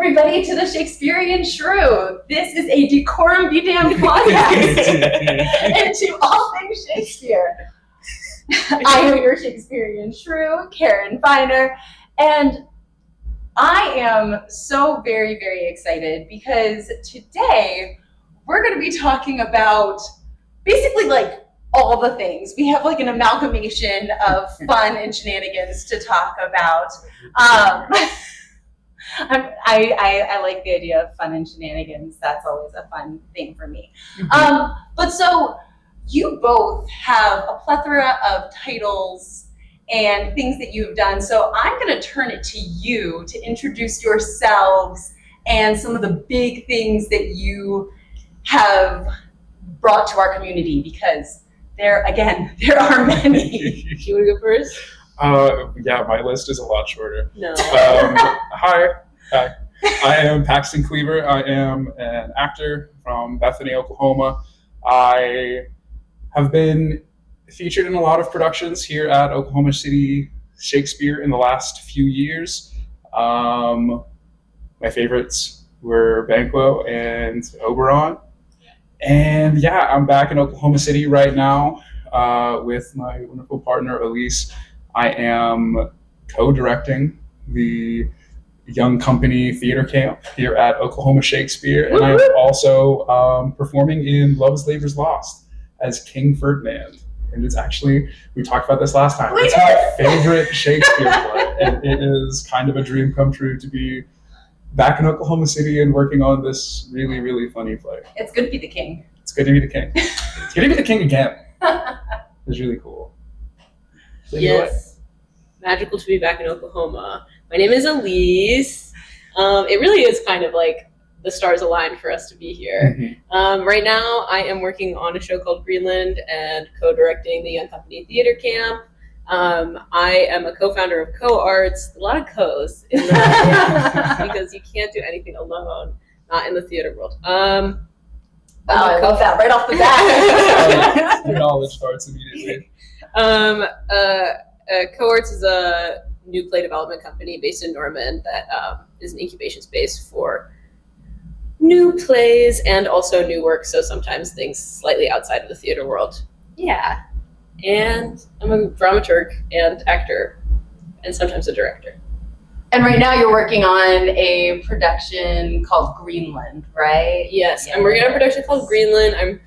everybody, to the Shakespearean Shrew. This is a Decorum Be Damned podcast into all things Shakespeare. I am your Shakespearean Shrew, Karen Feiner, and I am so very, very excited because today we're going to be talking about basically like all the things. We have like an amalgamation of fun and shenanigans to talk about. I like the idea of fun and shenanigans. That's always a fun thing for me. But so you both have a plethora of titles and things that you've done. So I'm going to turn it to you to introduce yourselves and some of the big things that you have brought to our community, because there are many. You want to go first? Yeah, my list is a lot shorter. No. Hi. I am Paxton Kliewer. I am an actor from Bethany, Oklahoma. I have been featured in a lot of productions here at Oklahoma City Shakespeare in the last few years. My favorites were Banquo and Oberon. And yeah, I'm back in Oklahoma City right now with my wonderful partner, Alleese. I am co-directing the Young Company Theater Camp here at Oklahoma Shakespeare. And I'm also performing in Love is Labor's Lost as King Ferdinand. And it's actually, we talked about this last time, it's my favorite Shakespeare play. And it is kind of a dream come true to be back in Oklahoma City and working on this really, really funny play. It's good to be the king. It's good to be the king. It's good to be the king again. It's really cool. So yes. Magical to be back in Oklahoma. My name is Alleese. It really is kind of like the stars aligned for us to be here. Mm-hmm. Right now, I am working on a show called Grœnland and co-directing the Young Company Theater Camp. I am a co-founder of Co-Arts, a lot of co's in that because you can't do anything alone, not in the theater world. Wow, I love that right off the bat. Your knowledge starts immediately. Co-Arts is a new play development company based in Norman that is an incubation space for new plays and also new work, so sometimes things slightly outside of the theater world. Yeah. And I'm a dramaturg and actor and sometimes a director. And right now you're working on a production called Grœnland, right? Yes, yeah. I'm working on a production called Grœnland. I'm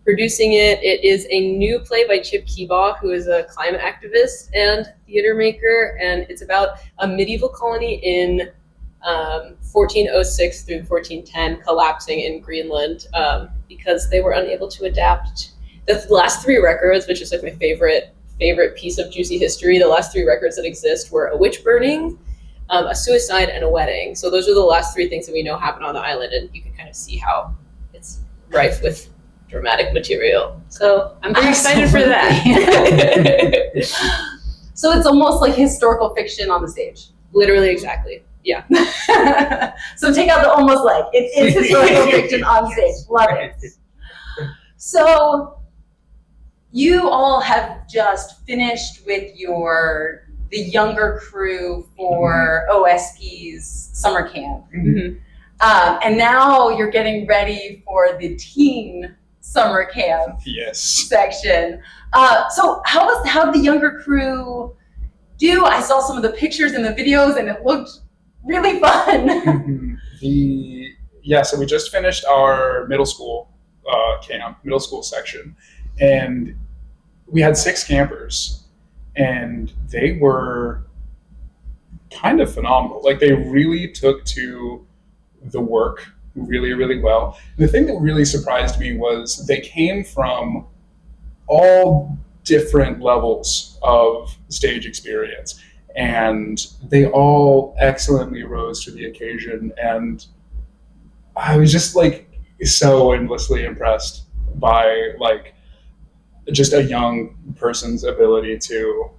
producing it. It is a new play by Chip Keebaugh, who is a climate activist and theater maker, and it's about a medieval colony in 1406 through 1410 collapsing in Greenland because they were unable to adapt. The last three records, which is like my favorite piece of juicy history, the last three records that exist were a witch burning, a suicide, and a wedding. So those are the last three things that we know happened on the island, and you can kind of see how it's rife with dramatic material. So I'm very excited for that. So it's almost like historical fiction on the stage. Literally, exactly. Yeah. So take out the almost like. It's historical fiction on stage. Love it. So you all have just finished with the younger crew for OSP's summer camp. Mm-hmm. And now you're getting ready for the teen summer camp section. So how did the younger crew do? I saw some of the pictures and the videos and it looked really fun. Mm-hmm. So we just finished our middle school camp, middle school section, and we had 6 campers, and they were kind of phenomenal. Like, they really took to the work really, really well. And the thing that really surprised me was they came from all different levels of stage experience, and they all excellently rose to the occasion. And I was just like so endlessly impressed by like just a young person's ability to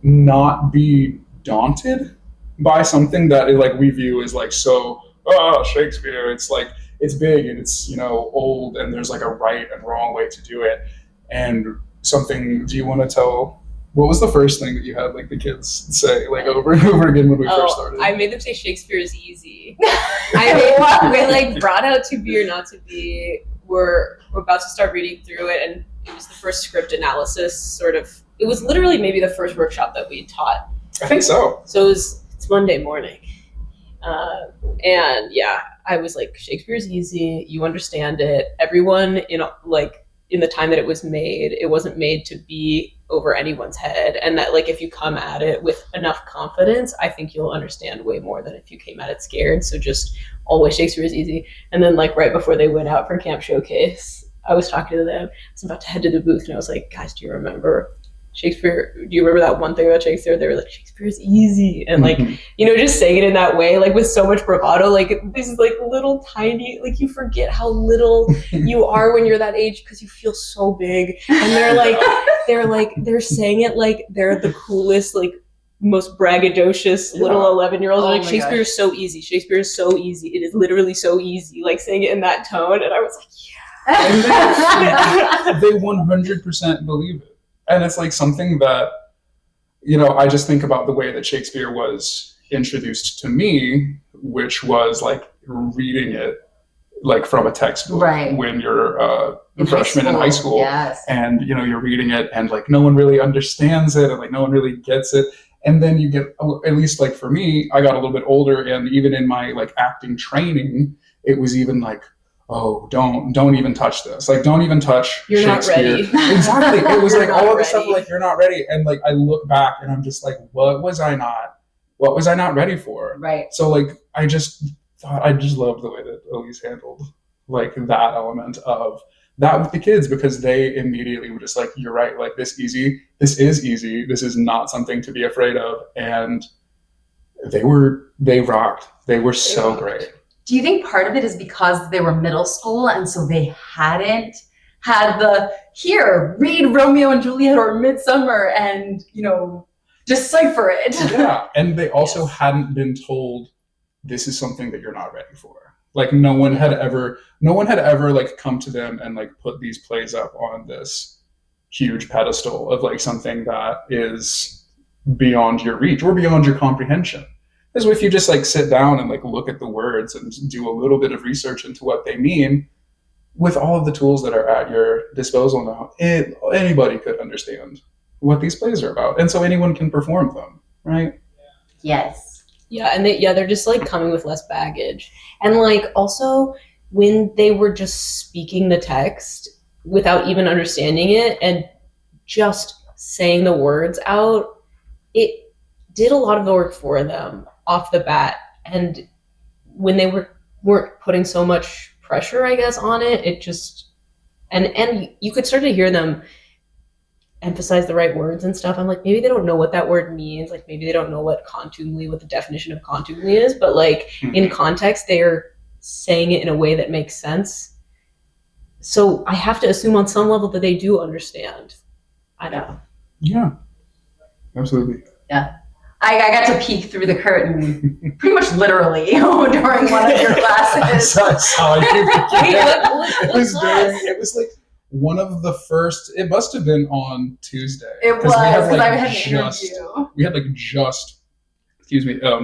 not be daunted by something that like we view as like so Shakespeare, it's like it's big and it's, you know, old, and there's like a right and wrong way to do it. And something, do you want to tell What was the first thing that you had like the kids say like over and over again when we first started? I made them say Shakespeare is easy. We like brought out To Be or Not to Be. We're about to start reading through it, and it was the first script analysis sort of. It was literally maybe the first workshop that we taught. I think so. So it's Monday morning. And yeah, I was like, Shakespeare is easy. You understand it. Everyone in the time that it wasn't made to be over anyone's head. And that like, if you come at it with enough confidence, I think you'll understand way more than if you came at it scared. So just always Shakespeare is easy. And then like right before they went out for Camp Showcase, I was talking to them. I was about to head to the booth and I was like, guys, do you remember Shakespeare? Do you remember that one thing about Shakespeare? They were like, Shakespeare is easy. And like, just saying it in that way, like with so much bravado, like this is like little tiny, like you forget how little you are when you're that age because you feel so big. And they're saying it like they're the coolest, like most braggadocious little 11-year-olds. Like Shakespeare is so easy. Shakespeare is so easy. It is literally so easy. Like saying it in that tone. And I was like, yeah. They 100% believe it. And it's like something that, I just think about the way that Shakespeare was introduced to me, which was like reading it like from a textbook when you're a freshman in high school. Yes. And, you're reading it and like no one really understands it and like no one really gets it. And then you get, at least like for me, I got a little bit older and even in my like acting training, it was even like, oh, don't even touch this. Like, don't even touch You're Shakespeare. Not ready. Exactly. It was like all of the stuff ready. like, you're not ready. And like, I look back and I'm just like, what was I not ready for? Right. So like, I just loved the way that Alleese handled like that element of that with the kids because they immediately were just like, you're right. Like this is easy. This is not something to be afraid of. And they rocked. They were so great. Do you think part of it is because they were middle school and so they hadn't had read Romeo and Juliet or Midsummer and, decipher it? Yeah. And they also hadn't been told this is something that you're not ready for. Like no one had ever like come to them and like put these plays up on this huge pedestal of like something that is beyond your reach or beyond your comprehension. Because if you just like sit down and like look at the words and do a little bit of research into what they mean, with all of the tools that are at your disposal now, anybody could understand what these plays are about, and so anyone can perform them, right? Yes. Yeah, and they're just like coming with less baggage, and like also when they were just speaking the text without even understanding it and just saying the words out, it did a lot of the work for them off the bat. And when they weren't putting so much pressure, I guess, on it, it just and you could start to hear them emphasize the right words and stuff. I'm like, maybe they don't know what that word means. Like maybe they don't know what the definition of contumely is, but like in context, they're saying it in a way that makes sense. So I have to assume on some level that they do understand. I know. Yeah, absolutely. Yeah. I got to peek through the curtain pretty much literally during one of your classes. I saw you. It was like one of the first, it must have been on Tuesday. It was, because I had an interview. We had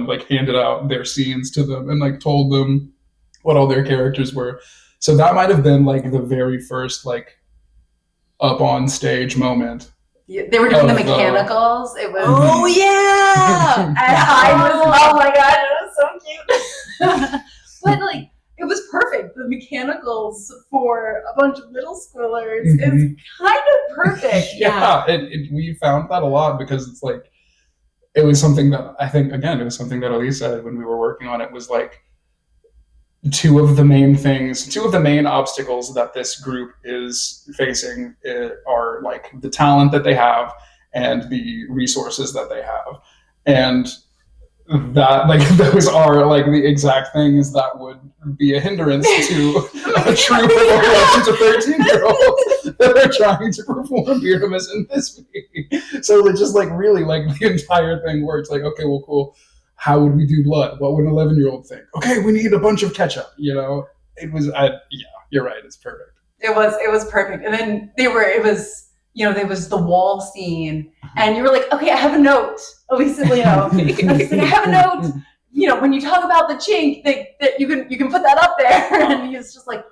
like handed out their scenes to them and like told them what all their characters were. So that might have been like the very first like up on stage moment. They were doing the mechanicals. It was. Oh yeah! And I was. Oh my god! It was so cute. But like, it was perfect. The mechanicals for a bunch of middle schoolers is kind of perfect. Yeah, we found that a lot because it's like, it was something that I think again it was something that Alleese said when we were working on it was like. Two of the main obstacles that this group is facing are like the talent that they have and the resources that they have. And that like those are like the exact things that would be a hindrance to a troop of 11 to 13-year-olds that are trying to perform Pyramus in this movie. So it just like really like the entire thing works like, okay, well, cool. How would we do blood? What would an 11-year-old think? Okay, we need a bunch of ketchup. It was, you're right. It's perfect. It was perfect. And then it was there was the wall scene, and you were like, okay, I have a note, Alleese and Leo. Like, I have a note. When you talk about the chink, that you can put that up there, and he's just like,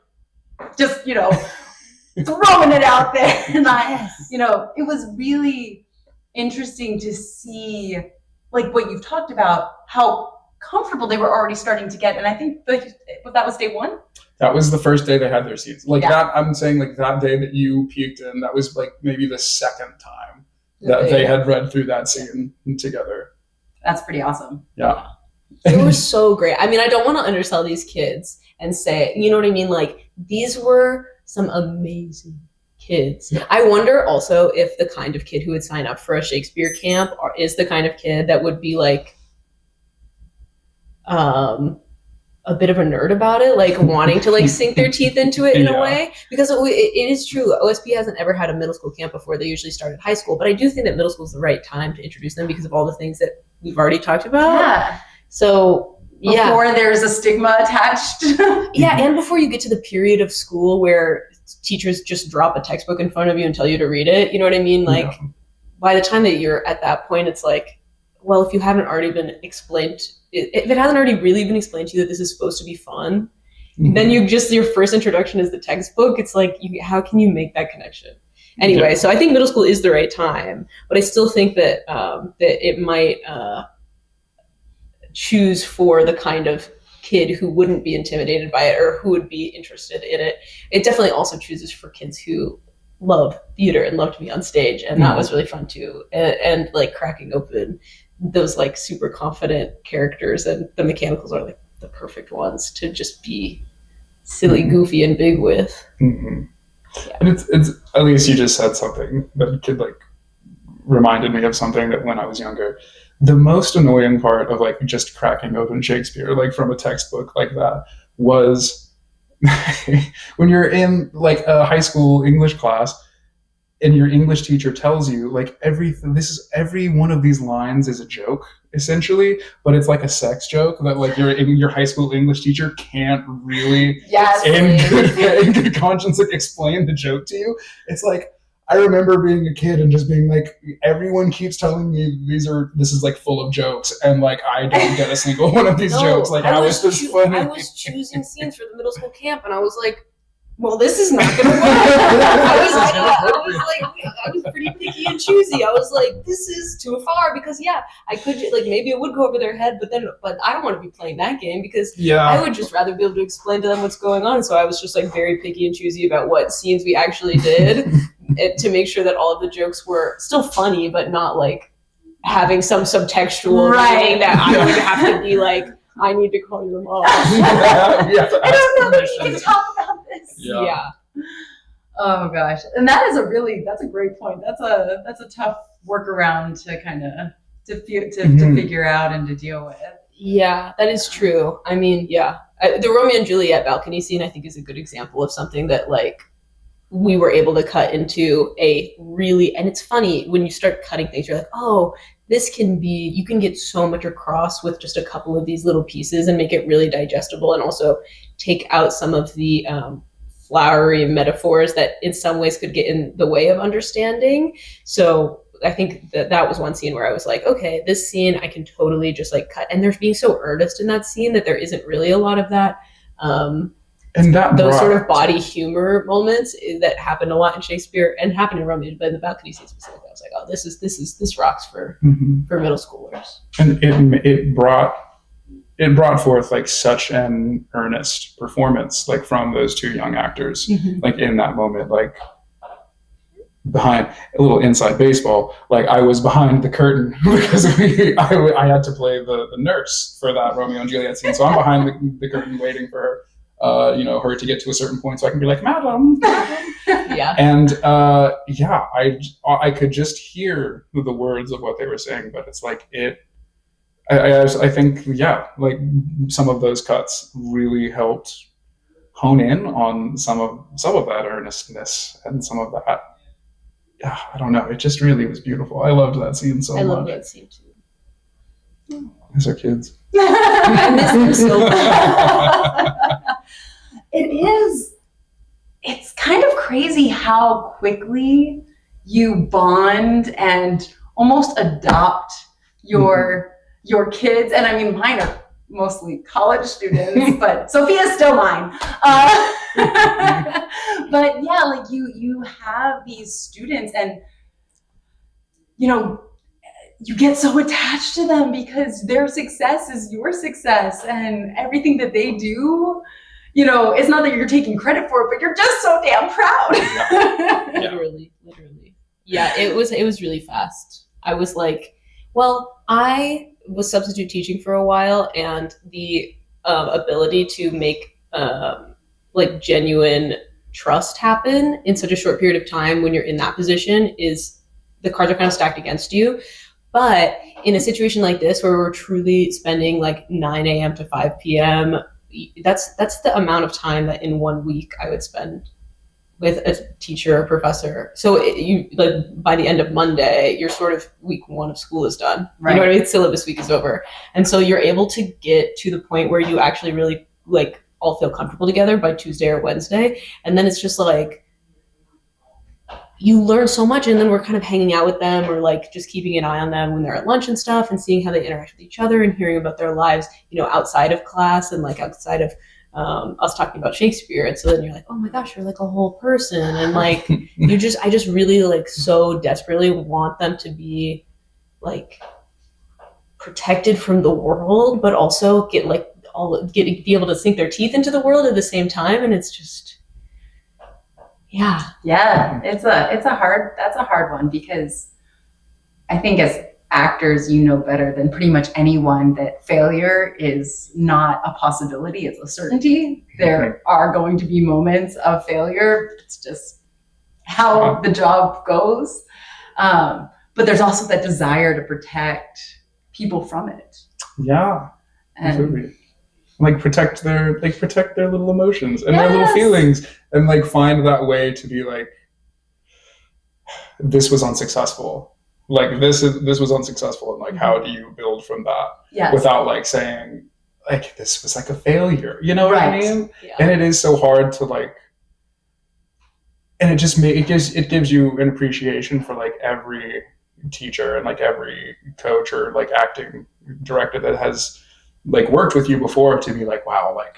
throwing it out there, and it was really interesting to see, like what you've talked about, how comfortable they were already starting to get, and I think that was day one. That was the first day they had their scenes. That I'm saying, like that day that you peeked in, that was like maybe the second time that they had read through that scene together. That's pretty awesome. Yeah. They were so great. I mean, I don't want to undersell these kids and say, you know what I mean? Like, these were some amazing kids. Yeah. I wonder also if the kind of kid who would sign up for a Shakespeare camp is the kind of kid that would be like, a bit of a nerd about it, like wanting to like sink their teeth into it in a way, because it is true. OSP hasn't ever had a middle school camp before. They usually start at high school, but I do think that middle school is the right time to introduce them because of all the things that we've already talked about. Yeah. So before there's a stigma attached. Yeah, and before you get to the period of school where teachers just drop a textbook in front of you and tell you to read it, you know what I mean? Like, by the time that you're at that point, it's like, well, if you haven't already been explained, if it hasn't already really been explained to you that this is supposed to be fun, then your first introduction is the textbook. It's like, how can you make that connection? Anyway, so I think middle school is the right time, but I still think that that it might choose for the kind of kid who wouldn't be intimidated by it or who would be interested in it. It definitely also chooses for kids who love theater and love to be on stage, and that was really fun too. And like cracking open those like super confident characters, and the mechanicals are like the perfect ones to just be silly, goofy, and big with. And it's at least you just said something that could like reminded me of something that when I was younger, the most annoying part of like just cracking open Shakespeare like from a textbook like that was when you're in like a high school English class and your English teacher tells you like every one of these lines is a joke essentially, but it's like a sex joke that like your high school English teacher can't really in good conscience like explain the joke to you. It's like, I remember being a kid and just being like, everyone keeps telling me this is like full of jokes, and like I don't get a single one of these jokes. Like, how is this funny? I was choosing scenes for the middle school camp, and I was like, well, this is not gonna work. I was pretty picky and choosy. I was like, this is too far, because I could like maybe it would go over their head, but I don't want to be playing that game, because I would just rather be able to explain to them what's going on. So I was just like very picky and choosy about what scenes we actually did. To make sure that all of the jokes were still funny, but not like having some subtextual meaning that I would have to be like, I need to call your mom. I don't know that you can talk about this. Yeah. Oh gosh, and that's a great point. That's a tough workaround to kind of to figure out and to deal with. Yeah, that is true. I mean, the Romeo and Juliet balcony scene I think is a good example of something that like we were able to cut into a really, and it's funny when you start cutting things, you're like, oh, you can get so much across with just a couple of these little pieces and make it really digestible, and also take out some of the flowery metaphors that in some ways could get in the way of understanding. So I think that was one scene where I was like, okay, this scene I can totally just like cut, and there's being so earnest in that scene that there isn't really a lot of that. And those sort of body humor moments that happened a lot in Shakespeare and happened in Romeo, but in the balcony scene specifically, I was like, oh, this rocks for middle schoolers. And it brought forth like such an earnest performance, like from those two young actors, like in that moment, like behind a little inside baseball, like I was behind the curtain because I had to play the nurse for that Romeo and Juliet scene, so I'm behind the curtain waiting for her. Her to get to a certain point so I can be like, madam. And I could just hear the words of what they were saying, but it's like I think like some of those cuts really helped hone in on some of that earnestness and some of that. I don't know. It just really was beautiful. I loved that scene so much. I love that scene too. These are kids. I miss them so much. It's kind of crazy how quickly you bond and almost adopt your kids. And I mean, mine are mostly college students, but Sophia's still mine. But yeah, like you have these students, and you get so attached to them because their success is your success, and everything that they do, it's not that you're taking credit for it, but you're just so damn proud. Literally. Yeah, it was really fast. I was like, well, I was substitute teaching for a while, and the ability to make like genuine trust happen in such a short period of time when you're in that position is, the cards are kind of stacked against you. But in a situation like this where we're truly spending like 9 a.m. to 5 p.m., that's the amount of time that in 1 week I would spend with a teacher or professor. So you like by the end of Monday, you're sort of week 1 of school is done. Right. You know what I mean? Syllabus week is over. And so you're able to get to the point where you actually really like all feel comfortable together by Tuesday or Wednesday. And then it's just like, you learn so much, and then we're kind of hanging out with them or like just keeping an eye on them when they're at lunch and stuff, and seeing how they interact with each other and hearing about their lives, outside of class and like outside of us talking about Shakespeare. And so then you're like, oh my gosh, you're like a whole person. And like, I just really like so desperately want them to be like protected from the world, but also be able to sink their teeth into the world at the same time. And it's just, yeah, that's a hard one, because I think as actors, better than pretty much anyone that failure is not a possibility, it's a certainty. There are going to be moments of failure. It's just how the job goes. But there's also that desire to protect people from it. Yeah, absolutely. Like protect their little emotions and their little feelings, and like find that way to be like, this was unsuccessful. Like this was unsuccessful, and like how do you build from that without like saying like this was like a failure, you know what I mean? Yeah. And it is so hard to like, and it gives you an appreciation for like every teacher and like every coach or like acting director that has like worked with you before, to be like, wow, like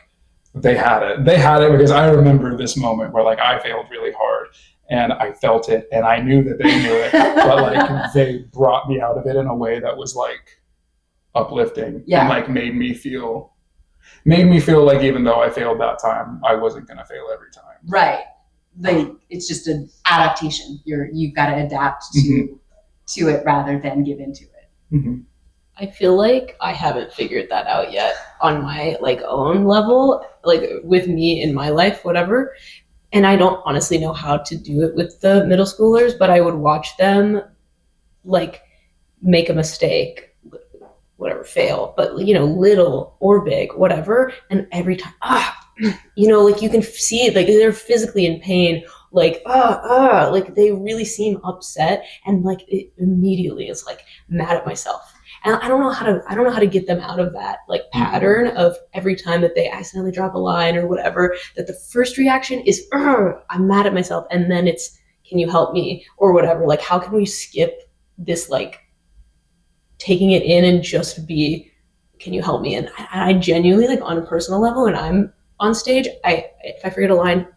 they had it, because I remember this moment where like I failed really hard and I felt it and I knew that they knew it, but like they brought me out of it in a way that was like uplifting and like made me feel like even though I failed that time, I wasn't gonna fail every time. Right. Like it's just an adaptation. You've got to adapt to it rather than give into it. Mm-hmm. I feel like I haven't figured that out yet on my like own level, like with me in my life, whatever. And I don't honestly know how to do it with the middle schoolers, but I would watch them like make a mistake, whatever, fail, but little or big, whatever. And every time, like you can see like they're physically in pain, like like they really seem upset, and like it immediately is like mad at myself. And I don't know how to get them out of that like pattern of every time that they accidentally drop a line or whatever, that the first reaction is, I'm mad at myself. And then it's, can you help me or whatever? Like, how can we skip this, like taking it in and just be, can you help me? And I genuinely, like on a personal level, when I'm on stage, if I forget a line,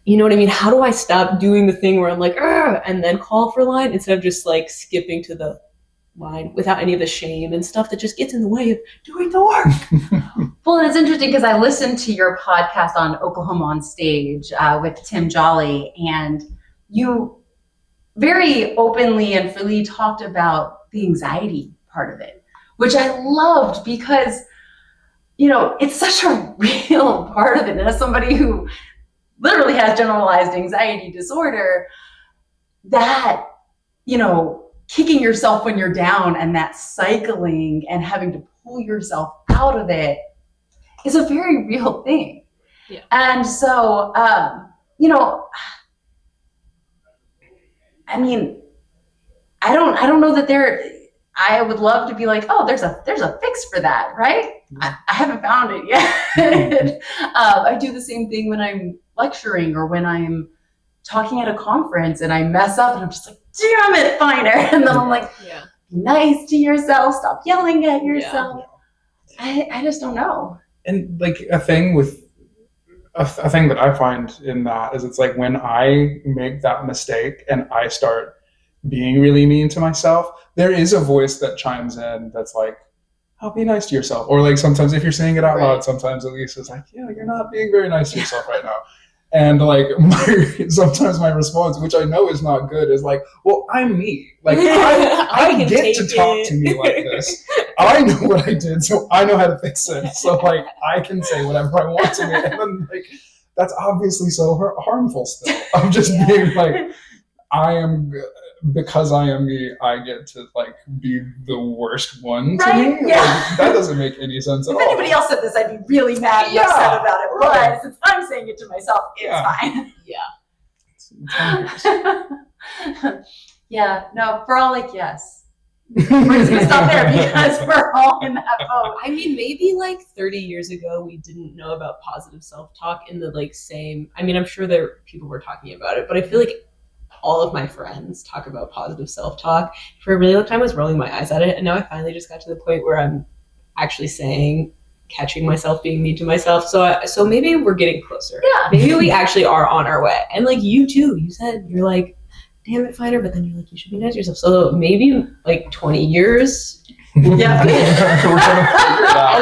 you know what I mean? How do I stop doing the thing where I'm like, and then call for line instead of just like skipping to the line without any of the shame and stuff that just gets in the way of doing the work? Well, and it's interesting because I listened to your podcast on Oklahoma on Stage with Tim Jolly, and you very openly and freely talked about the anxiety part of it, which I loved because, it's such a real part of it. And as somebody who literally has generalized anxiety disorder, that, kicking yourself when you're down and that cycling and having to pull yourself out of it is a very real thing. Yeah. And so, I don't know that I would love to be like, oh, there's a fix for that, right? I haven't found it yet. I do the same thing when I'm lecturing or when I'm, talking at a conference and I mess up and I'm just like, damn it, Finer. And then I'm like, Yeah. be nice to yourself, stop yelling at yourself. I just don't know. And like a thing that I find in that is it's like when I make that mistake and I start being really mean to myself, there is a voice that chimes in that's like, oh, be nice to yourself. Or like sometimes if you're saying it out loud, sometimes Alleese is like, yeah, you're not being very nice to yourself right now. And like sometimes my response, which I know is not good, is like, well, I'm me. Like I get to talk to me like this. I know what I did, so I know how to fix it. So like I can say whatever I want to me. And then like that's obviously so harmful still. I'm just being like, because I am me, I get to like be the worst one to me. Yeah. Like, that doesn't make any sense at all. If anybody else said this, I'd be really mad and upset about it. But since I'm saying it to myself, it's fine. Yeah. No, we're all like, yes. We're just gonna stop there because we're all in that boat. I mean, maybe like 30 years ago, we didn't know about positive self-talk in the like same. I mean, I'm sure people were talking about it, but I feel like all of my friends talk about positive self-talk. For a really long time, I was rolling my eyes at it, and now I finally just got to the point where I'm actually catching myself being mean to myself. So maybe we're getting closer. Yeah. Maybe we actually are on our way. And like you too, you said you're like, damn it, Finer, but then you're like, you should be nice to yourself. So maybe like 20 years. Yeah.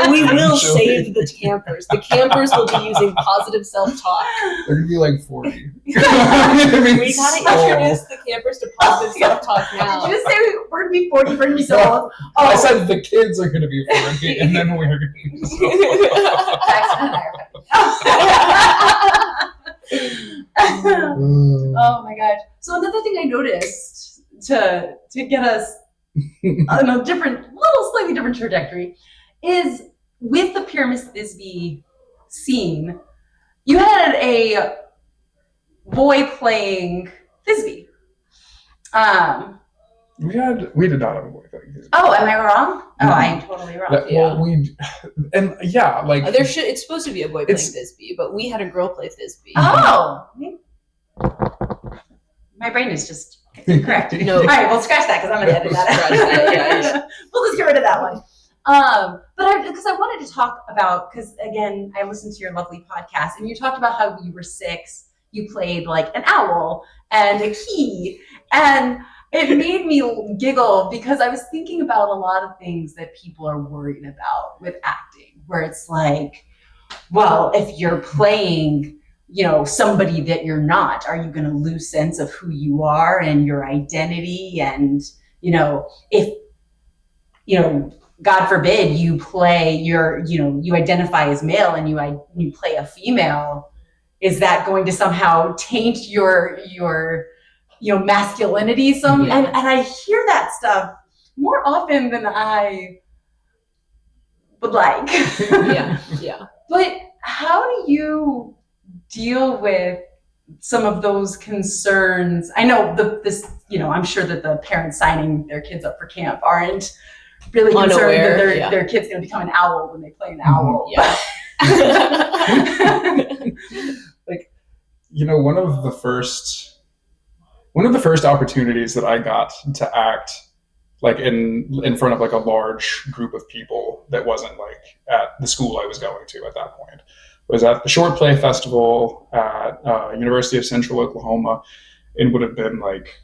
And we will save the campers. The campers will be using positive self-talk. They're gonna be like 40. We gotta introduce the campers to positive self-talk now. Did you just say we're gonna be 40, we're gonna be so old? I said the kids are gonna be 40, and then we're gonna be so old. Oh my gosh. So another thing I noticed to get us on a slightly different trajectory is with the Pyramus Thisbe scene, you had a boy playing Thisbe. We did not have a boy playing Thisbe. Oh, am I wrong? Oh, I am totally wrong. It's supposed to be a boy playing Thisbe, but we had a girl play Thisbe. Oh, my brain is just correct. No. All right, we'll scratch that because I'm gonna edit that out. We'll just get rid of that one. But because I wanted to talk about, because again, I listened to your lovely podcast and you talked about how you were 6, you played like an owl and a key, and it made me giggle because I was thinking about a lot of things that people are worried about with acting, where it's like, well, if you're playing, somebody that you're not, are you going to lose sense of who you are and your identity? And, if, God forbid you play you identify as male and you play a female, is that going to somehow taint your masculinity and I hear that stuff more often than I would like. Yeah. But how do you deal with some of those concerns? I know I'm sure that the parents signing their kids up for camp aren't really concerned that their kid's going to become an owl when they play an owl. Yeah. Like, one of the first opportunities that I got to act like in front of like a large group of people that wasn't like at the school I was going to at that point was at the Short Play Festival at University of Central Oklahoma. It would have been like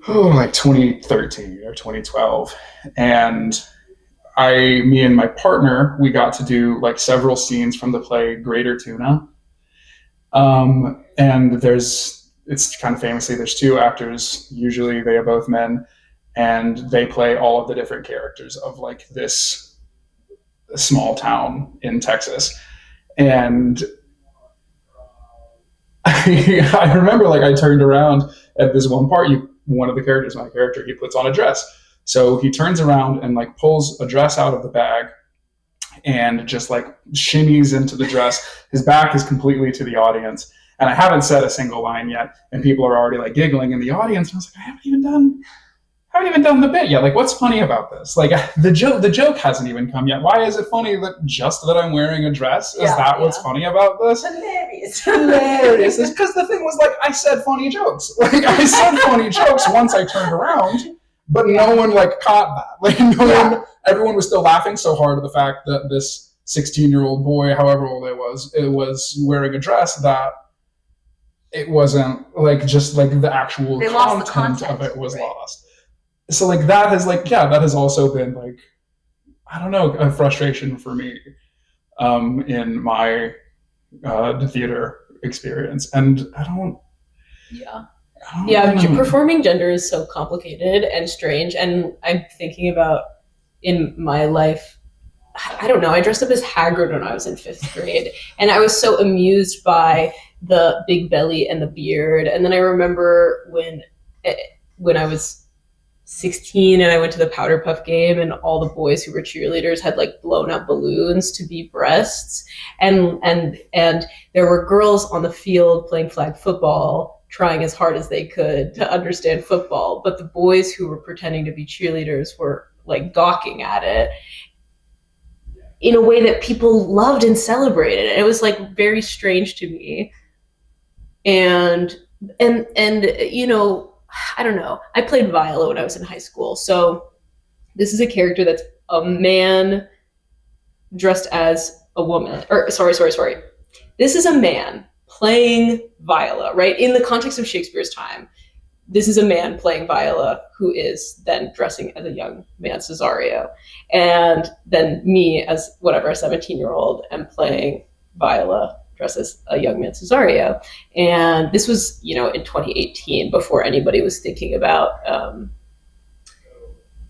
2013 or 2012. And me and my partner, we got to do like several scenes from the play Greater Tuna. And it's kind of famously, there's 2 actors, usually they are both men, and they play all of the different characters of like this small town in Texas. And I remember like I turned around at this one part, one of the characters, my character, he puts on a dress. So he turns around and like pulls a dress out of the bag and just like shimmies into the dress. His back is completely to the audience. And I haven't said a single line yet. And people are already like giggling in the audience. And I was like, I haven't even haven't even done the bit yet. Like, what's funny about this? Like, the joke hasn't even come yet. Why is it funny that I'm wearing a dress? Is that what's funny about this? Hilarious. It's because the thing was, like, I said funny jokes. Like, I said funny jokes once I turned around, but no one, like, caught that. Like, everyone was still laughing so hard at the fact that this 16-year-old boy, however old it was wearing a dress that it wasn't, like, just, like, the actual content of it was lost. So, like, that has also been, like, I don't know, a frustration for me in my theater experience. And I don't performing gender is so complicated and strange. And I'm thinking about in my life, I don't know, I dressed up as Hagrid when I was in 5th grade. And I was so amused by the big belly and the beard. And then I remember when I was 16 and I went to the Powder Puff game and all the boys who were cheerleaders had like blown up balloons to be breasts, and there were girls on the field playing flag football trying as hard as they could to understand football, but the boys who were pretending to be cheerleaders were like gawking at it in a way that people loved and celebrated. And it was like very strange to me. And you know, I don't know. I played viola when I was in high school. So this is a character that's a man dressed as a woman. Or sorry. This is a man playing viola, right? In the context of Shakespeare's time, this is a man playing viola who is then dressing as a young man Cesario. And then me as whatever, a 17-year-old am playing viola dressed as a young man Cesario. And this was, you know, in 2018, before anybody was thinking about,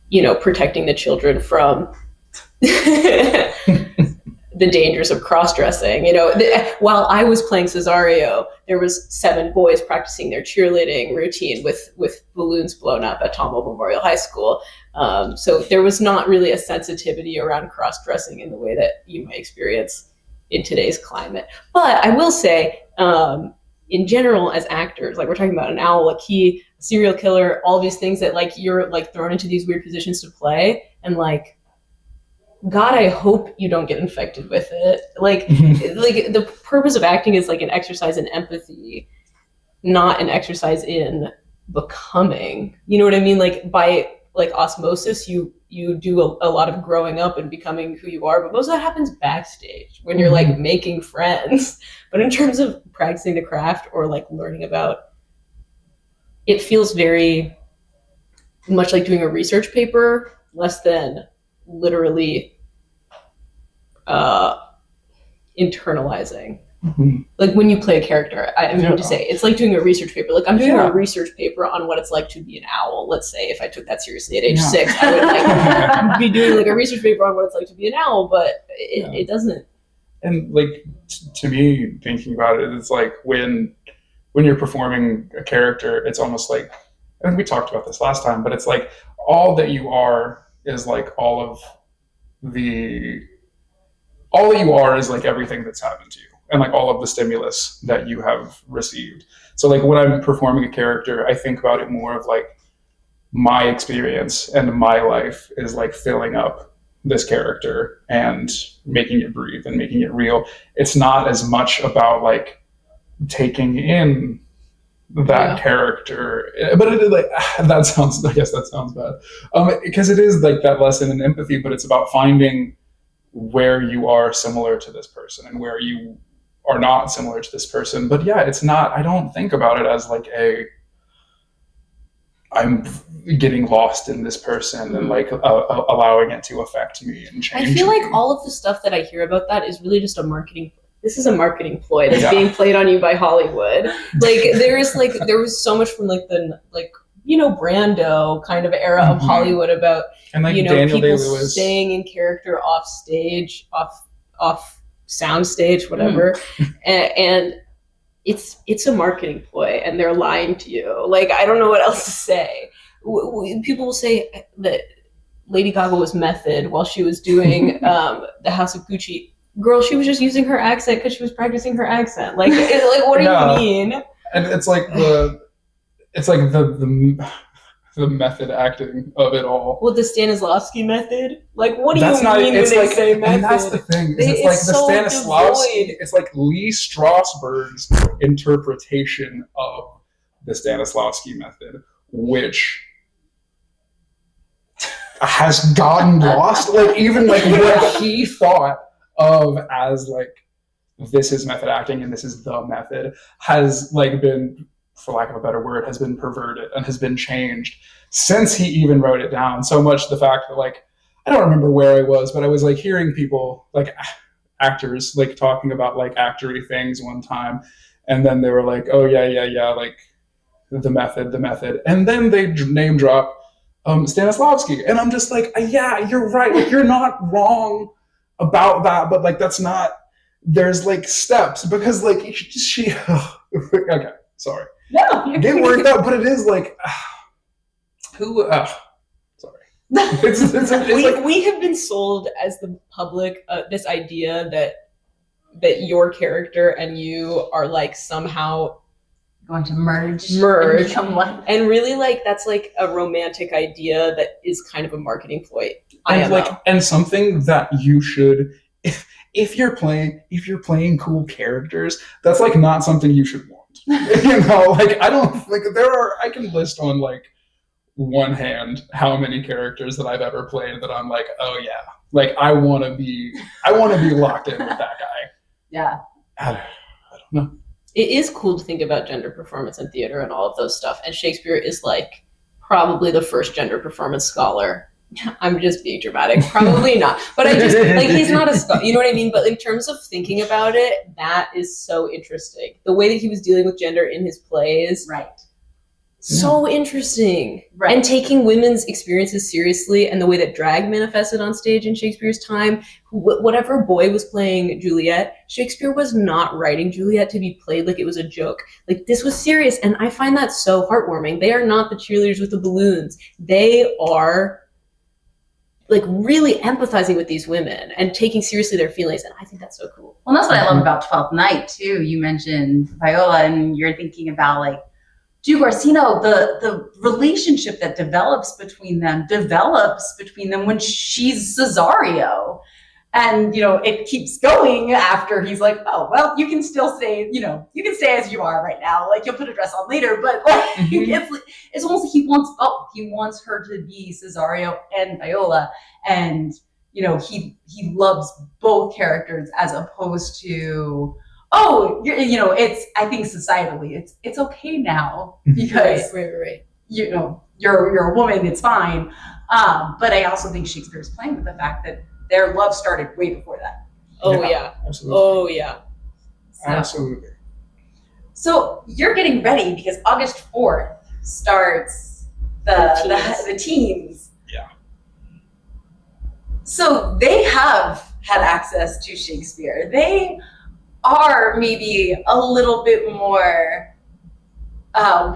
you know, protecting the children from the dangers of cross-dressing. You know, while I was playing Cesario, there was 7 boys practicing their cheerleading routine with balloons blown up at Tomball Memorial High School. So there was not really a sensitivity around cross-dressing in the way that you might experience in today's climate. But I will say, in general, as actors, like we're talking about an owl, a key, a serial killer, all these things that like you're like thrown into these weird positions to play, and like, God, I hope you don't get infected with it. Like, like the purpose of acting is like an exercise in empathy, not an exercise in becoming. You know what I mean? Like by like osmosis, you do a lot of growing up and becoming who you are, but most of that happens backstage when you're like making friends. But in terms of practicing the craft or like learning about, it feels very much like doing a research paper, less than literally internalizing. Like when you play a character, I mean to say, it's like doing a research paper. Like I'm doing a research paper on what it's like to be an owl. Let's say if I took that seriously at age 6, I would like be doing like a research paper on what it's like to be an owl, but it doesn't. And like to me, thinking about it, it's like when you're performing a character, it's almost like, and we talked about this last time, but it's like all that you are is like all that you are is like everything that's happened to you. And like all of the stimulus that you have received. So like when I'm performing a character, I think about it more of like my experience and my life is like filling up this character and making it breathe and making it real. It's not as much about like taking in that character, but it is like, that sounds bad. Because it is like that lesson in empathy, but it's about finding where you are similar to this person and where you are not similar to this person. But yeah, it's not, I don't think about it as like I'm getting lost in this person and like allowing it to affect me and change. I feel like all of the stuff that I hear about that is really just a marketing ploy that's being played on you by Hollywood. Like there was so much from like the like, you know, Brando kind of era of Hollywood about, and like, you know, Daniel people Day-Lewis staying in character off stage, off sound stage, whatever. And it's a marketing ploy and they're lying to you. Like, I don't know what else to say. People will say that Lady Gaga was method while she was doing the House of Gucci. Girl, she was just using her accent because she was practicing her accent. Like, what do you mean? And it's like the the method acting of it all. Well, the Stanislavski method. Like, what do That's you not, mean when it's they like, say method? and that's the thing. Is it's It's like the so Stanislavski. devoid. It's like Lee Strasberg's interpretation of the Stanislavski method, which has gotten lost. Like even like what he thought of as like this is method acting and this is the method has like been, for lack of a better word, has been perverted and has been changed since he even wrote it down. So much the fact that like, I don't remember where I was, but I was like hearing people like actors like talking about like actory things one time. And then they were like, oh yeah, like the method. And then they name drop Stanislavski. And I'm just like, yeah, you're right. Like you're not wrong about that, but like that's not, there's like steps because like she okay, sorry. No, Get worked up, but it is like sorry. It's like, we have been sold as the public this idea that your character and you are like somehow going to merge and become one. And really like that's like a romantic idea that is kind of a marketing ploy. and like and something that you should if you're playing cool characters, that's like not something you should want. You know, like I don't like I can list on like one hand how many characters that I've ever played that I'm like, oh yeah, like I want to be locked in with that guy. Yeah. I don't know. It is cool to think about gender performance in theater and all of those stuff. And Shakespeare is like probably the first gender performance scholar. I'm just being dramatic. Probably not. But I just like he's not a scholar. You know what I mean? But in terms of thinking about it, that is so interesting. The way that he was dealing with gender in his plays. Right. So interesting. Right. And taking women's experiences seriously and the way that drag manifested on stage in Shakespeare's time. Whatever boy was playing Juliet, Shakespeare was not writing Juliet to be played like it was a joke. Like this was serious. And I find that so heartwarming. They are not the cheerleaders with the balloons. They are like really empathizing with these women and taking seriously their feelings. And I think that's so cool. Well, that's what I love about Twelfth Night too. You mentioned Viola and you're thinking about like Duke Orsino, the relationship that develops between them when she's Cesario. And, you know, it keeps going after he's like, oh, well, you can still stay, you know, you can stay as you are right now. Like, you'll put a dress on later. But, like, it's almost like he wants both. He wants her to be Cesario and Viola. And, you know, he loves both characters as opposed to, oh, you know, I think societally, it's okay now because, Right. you know, you're a woman, it's fine. But I also think Shakespeare's playing with the fact that their love started way before that. Oh yeah. Absolutely. Oh yeah. Absolutely. So you're getting ready because August 4th starts the teens. Yeah. So they have had access to Shakespeare. They are maybe a little bit more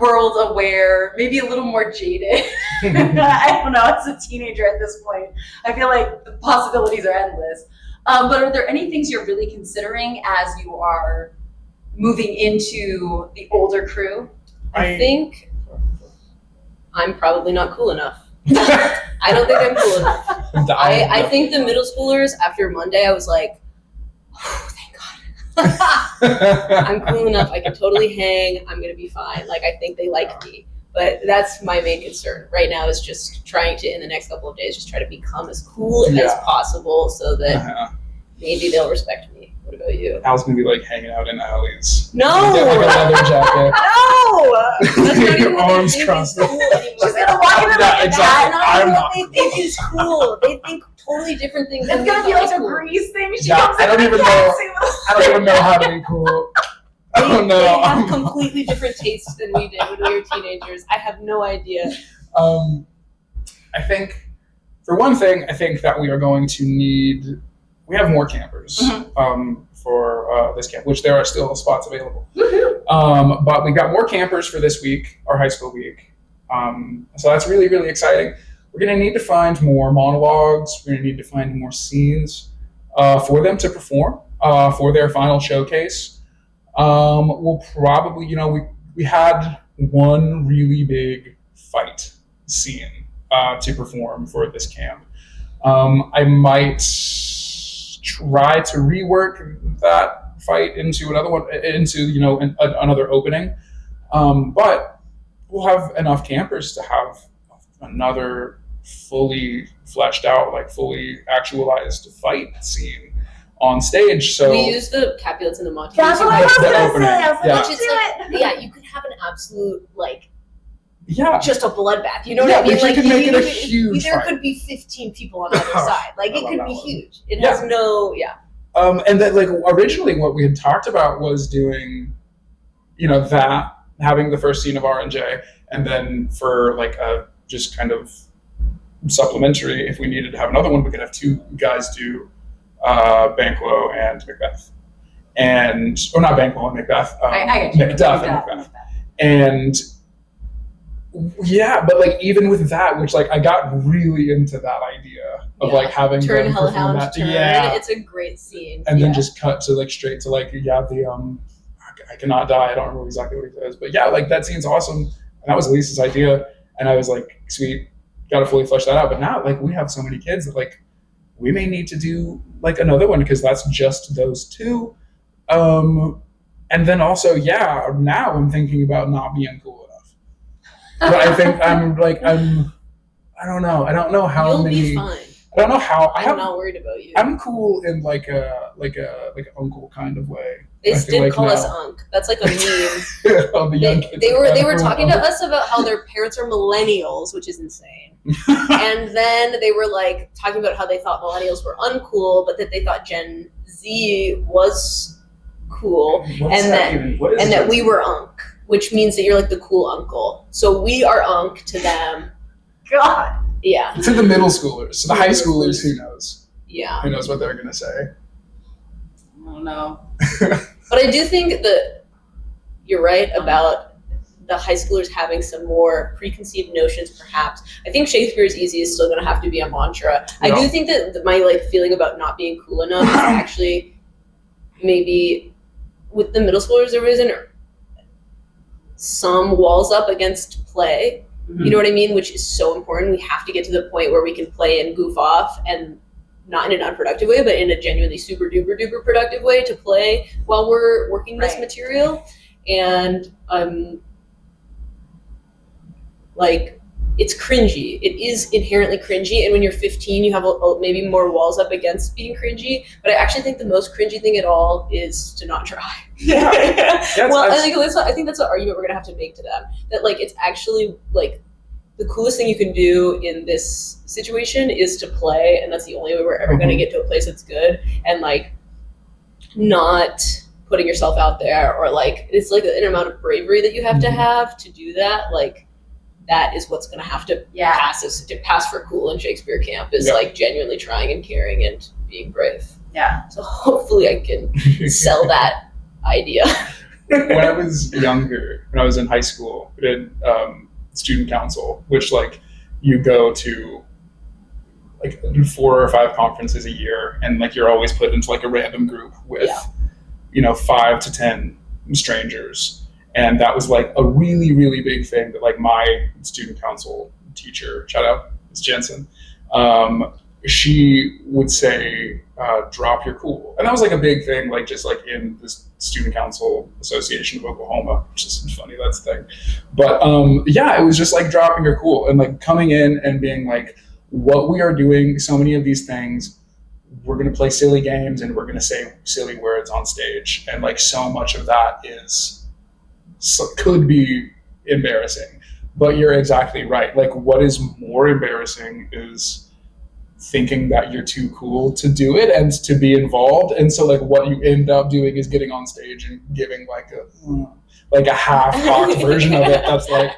world aware, maybe a little more jaded. I don't know, as a teenager at this point, I feel like the possibilities are endless. But are there any things you're really considering as you are moving into the older crew? I think I'm probably not cool enough. I don't think I'm cool enough. I think the middle schoolers, after Monday, I was like, oh, thank God. I'm cool enough. I can totally hang. I'm going to be fine. Like, I think they like me. But that's my main concern right now is just trying to, in the next couple of days, just try to become as cool as possible so that maybe they'll respect me. What about you? Al's going to be like hanging out in Alleese. No! Get like a leather jacket. No! That's not even Your what arms they think crossed. is cool anymore. She's gonna walk in Yeah, exactly. That's not I'm what not they think is cool. They think totally different things. It's than gonna we be like thought a was cool. Grease thing. She Yeah, comes I in don't and even I don't even know how to be cool. Oh They have no. completely different tastes than we did when we were teenagers. I have no idea. I think, for one thing, I think that we are going to need. We have more campers for this camp, which there are still spots available. But we got more campers for this week, our high school week. So that's really, really exciting. We're going to need to find more monologues. We're going to need to find more scenes for them to perform for their final showcase. We'll probably, we had one really big fight scene to perform for this camp. I might try to rework that fight into another one, into another opening, but we'll have enough campers to have another fully fleshed out, like fully actualized fight scene on stage. So we use the Capulets and the Montagues. That's what I was The going to opening, say. I was yeah. like, Which let's is do like, it. yeah, you could have an absolute, like, yeah, just a bloodbath. You know Yeah, what I mean? but you Like, could make it a huge there fight. could be 15 people on either side. Like, I it love could that be one. huge. It Yeah. has no, yeah. And that, like, originally what we had talked about was doing, that, having the first scene of R&J, and then for like a just kind of supplementary, if we needed to have another one, we could have two guys do Banquo and Macbeth, or not Banquo and Macbeth, I get you. Macduff and Macbeth. And yeah, but like even with that, which like I got really into that idea of Yeah. like having Turn them perform Hellhound that. turn. Yeah, It's a great scene. and then Yeah. just cut to like straight to like the I cannot die. I don't remember exactly what he says, but yeah, like that scene's awesome, and that was Alleese's idea, and I was like, sweet, got to fully flesh that out. But now like we have so many kids that like we may need to do like another one because that's just those two, and then also now I'm thinking about not being cool enough. But I think I don't know how You'll many. be fine. I don't know how I'm not worried about you. I'm cool in like a uncle kind of way. They I feel did like call us now- Unk. That's like a meme. Oh, the young kids They are were kind of talking cool. to us about how their parents are millennials, which is insane. And then they were like talking about how they thought millennials were uncool, but that they thought Gen Z was cool, What's and that- even? What is and that Gen we Z? were Unk, which means that you're like the cool uncle. So we are Unk to them. God. Yeah, To the middle schoolers, to the high schoolers, who knows? yeah. Who knows what they're gonna say? I don't know. But I do think that you're right about the high schoolers having some more preconceived notions, perhaps. I think Shakespeare is easy is still going to have to be a mantra. I Yeah. do think that my like feeling about not being cool enough is actually maybe with the middle schoolers there isn't some walls up against play. Mm-hmm. You know what I mean? Which is so important. We have to get to the point where we can play and goof off, and not in an unproductive way, but in a genuinely super duper duper productive way to play while we're working this Right. material. And like it's cringy. It is inherently cringy, and when you're 15, you have maybe more walls up against being cringy. But I actually think the most cringy thing at all is to not try. Yeah. Well, That's- I think that's an argument we're gonna have to make to them. That like it's actually like the coolest thing you can do in this situation is to play, and that's the only way we're ever gonna get to a place that's good. And like not putting yourself out there, or like it's like an amount of bravery that you have to do that. Like that is what's gonna have to Yeah. pass for cool in Shakespeare camp is Yeah. like genuinely trying and caring and being brave. Yeah. So hopefully I can sell that idea. When I was younger, when I was in high school, we did student council, which like you go to like 4 or 5 conferences a year, and like you're always put into like a random group with 5 to 10 strangers, and that was like a really really big thing that like my student council teacher, shout out, Ms. Jensen, she would say, drop your cool. And that was like a big thing, like just like in this Student Council Association of Oklahoma, which is funny, that's the thing. But it was just like dropping your cool and like coming in and being like, what we are doing, so many of these things, we're going to play silly games and we're going to say silly words on stage. And like so much of that could be embarrassing. But you're exactly right. Like what is more embarrassing is thinking that you're too cool to do it and to be involved, and so like what you end up doing is getting on stage and giving like a half-cocked version of it that's like,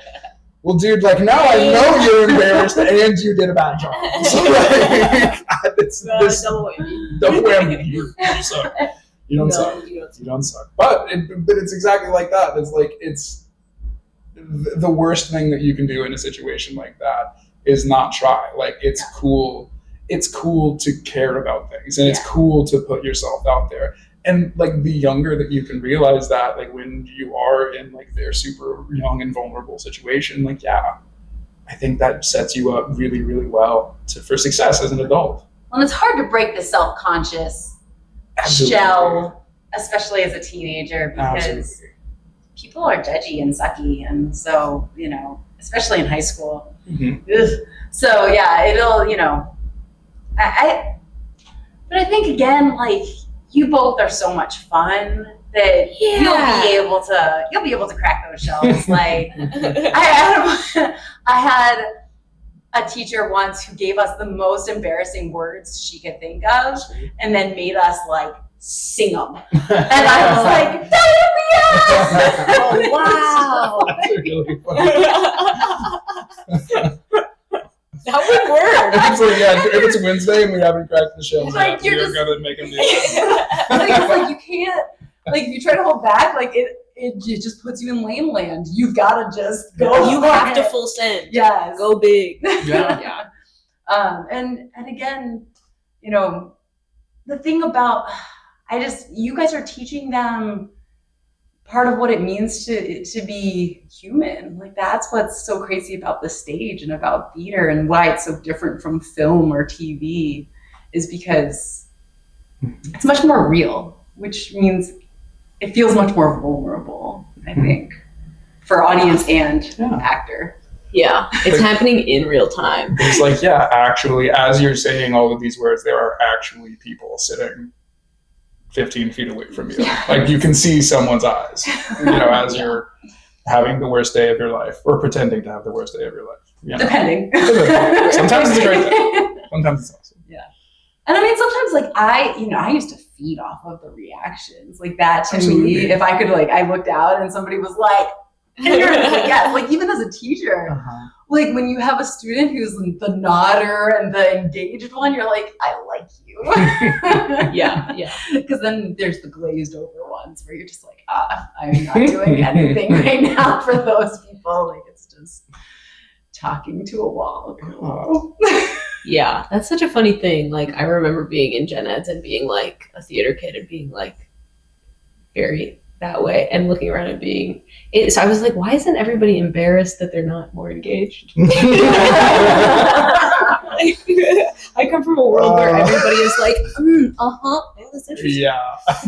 well dude, like now I know you're embarrassed and you did a bad job. So, like, it's this Double whammy. double whammy. You suck. You don't No, suck. you don't. You don't suck. But it's exactly like that. It's like it's the worst thing that you can do in a situation like that is not try. Like it's cool. It's cool to care about things, and it's cool to put yourself out there. And like the younger that you can realize that, like when you are in like their super young and vulnerable situation, like I I think that sets you up really, really well for success as an adult. Well, it's hard to break the self-conscious Absolutely. shell, especially as a teenager, because Absolutely. people are judgy and sucky, and so, you know, especially in high school. Mhm. Ugh. So yeah, it'll, you know, but I think again, like, you both are so much fun that you'll be able to crack those shells. Like, I had a teacher once who gave us the most embarrassing words she could think of, and then made us like sing them. And I was like, diarrhea! Oh, wow. That's really funny. That would work. It's like, yeah, if it's Wednesday and we haven't cracked the shells Like, yet, you're we're just- gonna make them do it. It's like you can't, like, if you try to hold back, like it just puts you in lame land. You've got to just go. You for have to it. full send. Yes. Go big. Yeah. Yeah. And again, you know, the thing about, you guys are teaching them part of what it means to be human. Like, that's what's so crazy about the stage and about theater, and why it's so different from film or TV, is because it's much more real, which means it feels much more vulnerable, I think, for audience and actor. Yeah. It's happening in real time. It's like, yeah, actually, as you're saying all of these words, there are actually people sitting 15 feet away from you. Yeah. Like, you can see someone's eyes, you know, as you're having the worst day of your life, or pretending to have the worst day of your life. You know? Depending. Sometimes it's a great day. Sometimes it's awesome. And I mean, sometimes, like, I used to feed off of the reactions. Like, that to Absolutely. me, if I could, like, I looked out and somebody was like, and you're just like, yes, like, even as a teacher, like, when you have a student who's the nodder and the engaged one, you're like, I like you. Yeah. Yeah. Because then there's the glazed over ones where you're just like, I'm not doing anything right now for those people. Like, it's just talking to a wall. Oh. Yeah, that's such a funny thing. Like, I remember being in gen eds and being like a theater kid and being like very that way, and looking around and being so I was like, why isn't everybody embarrassed that they're not more engaged? Like, I come from a world where everybody is like, that's interesting. Yeah.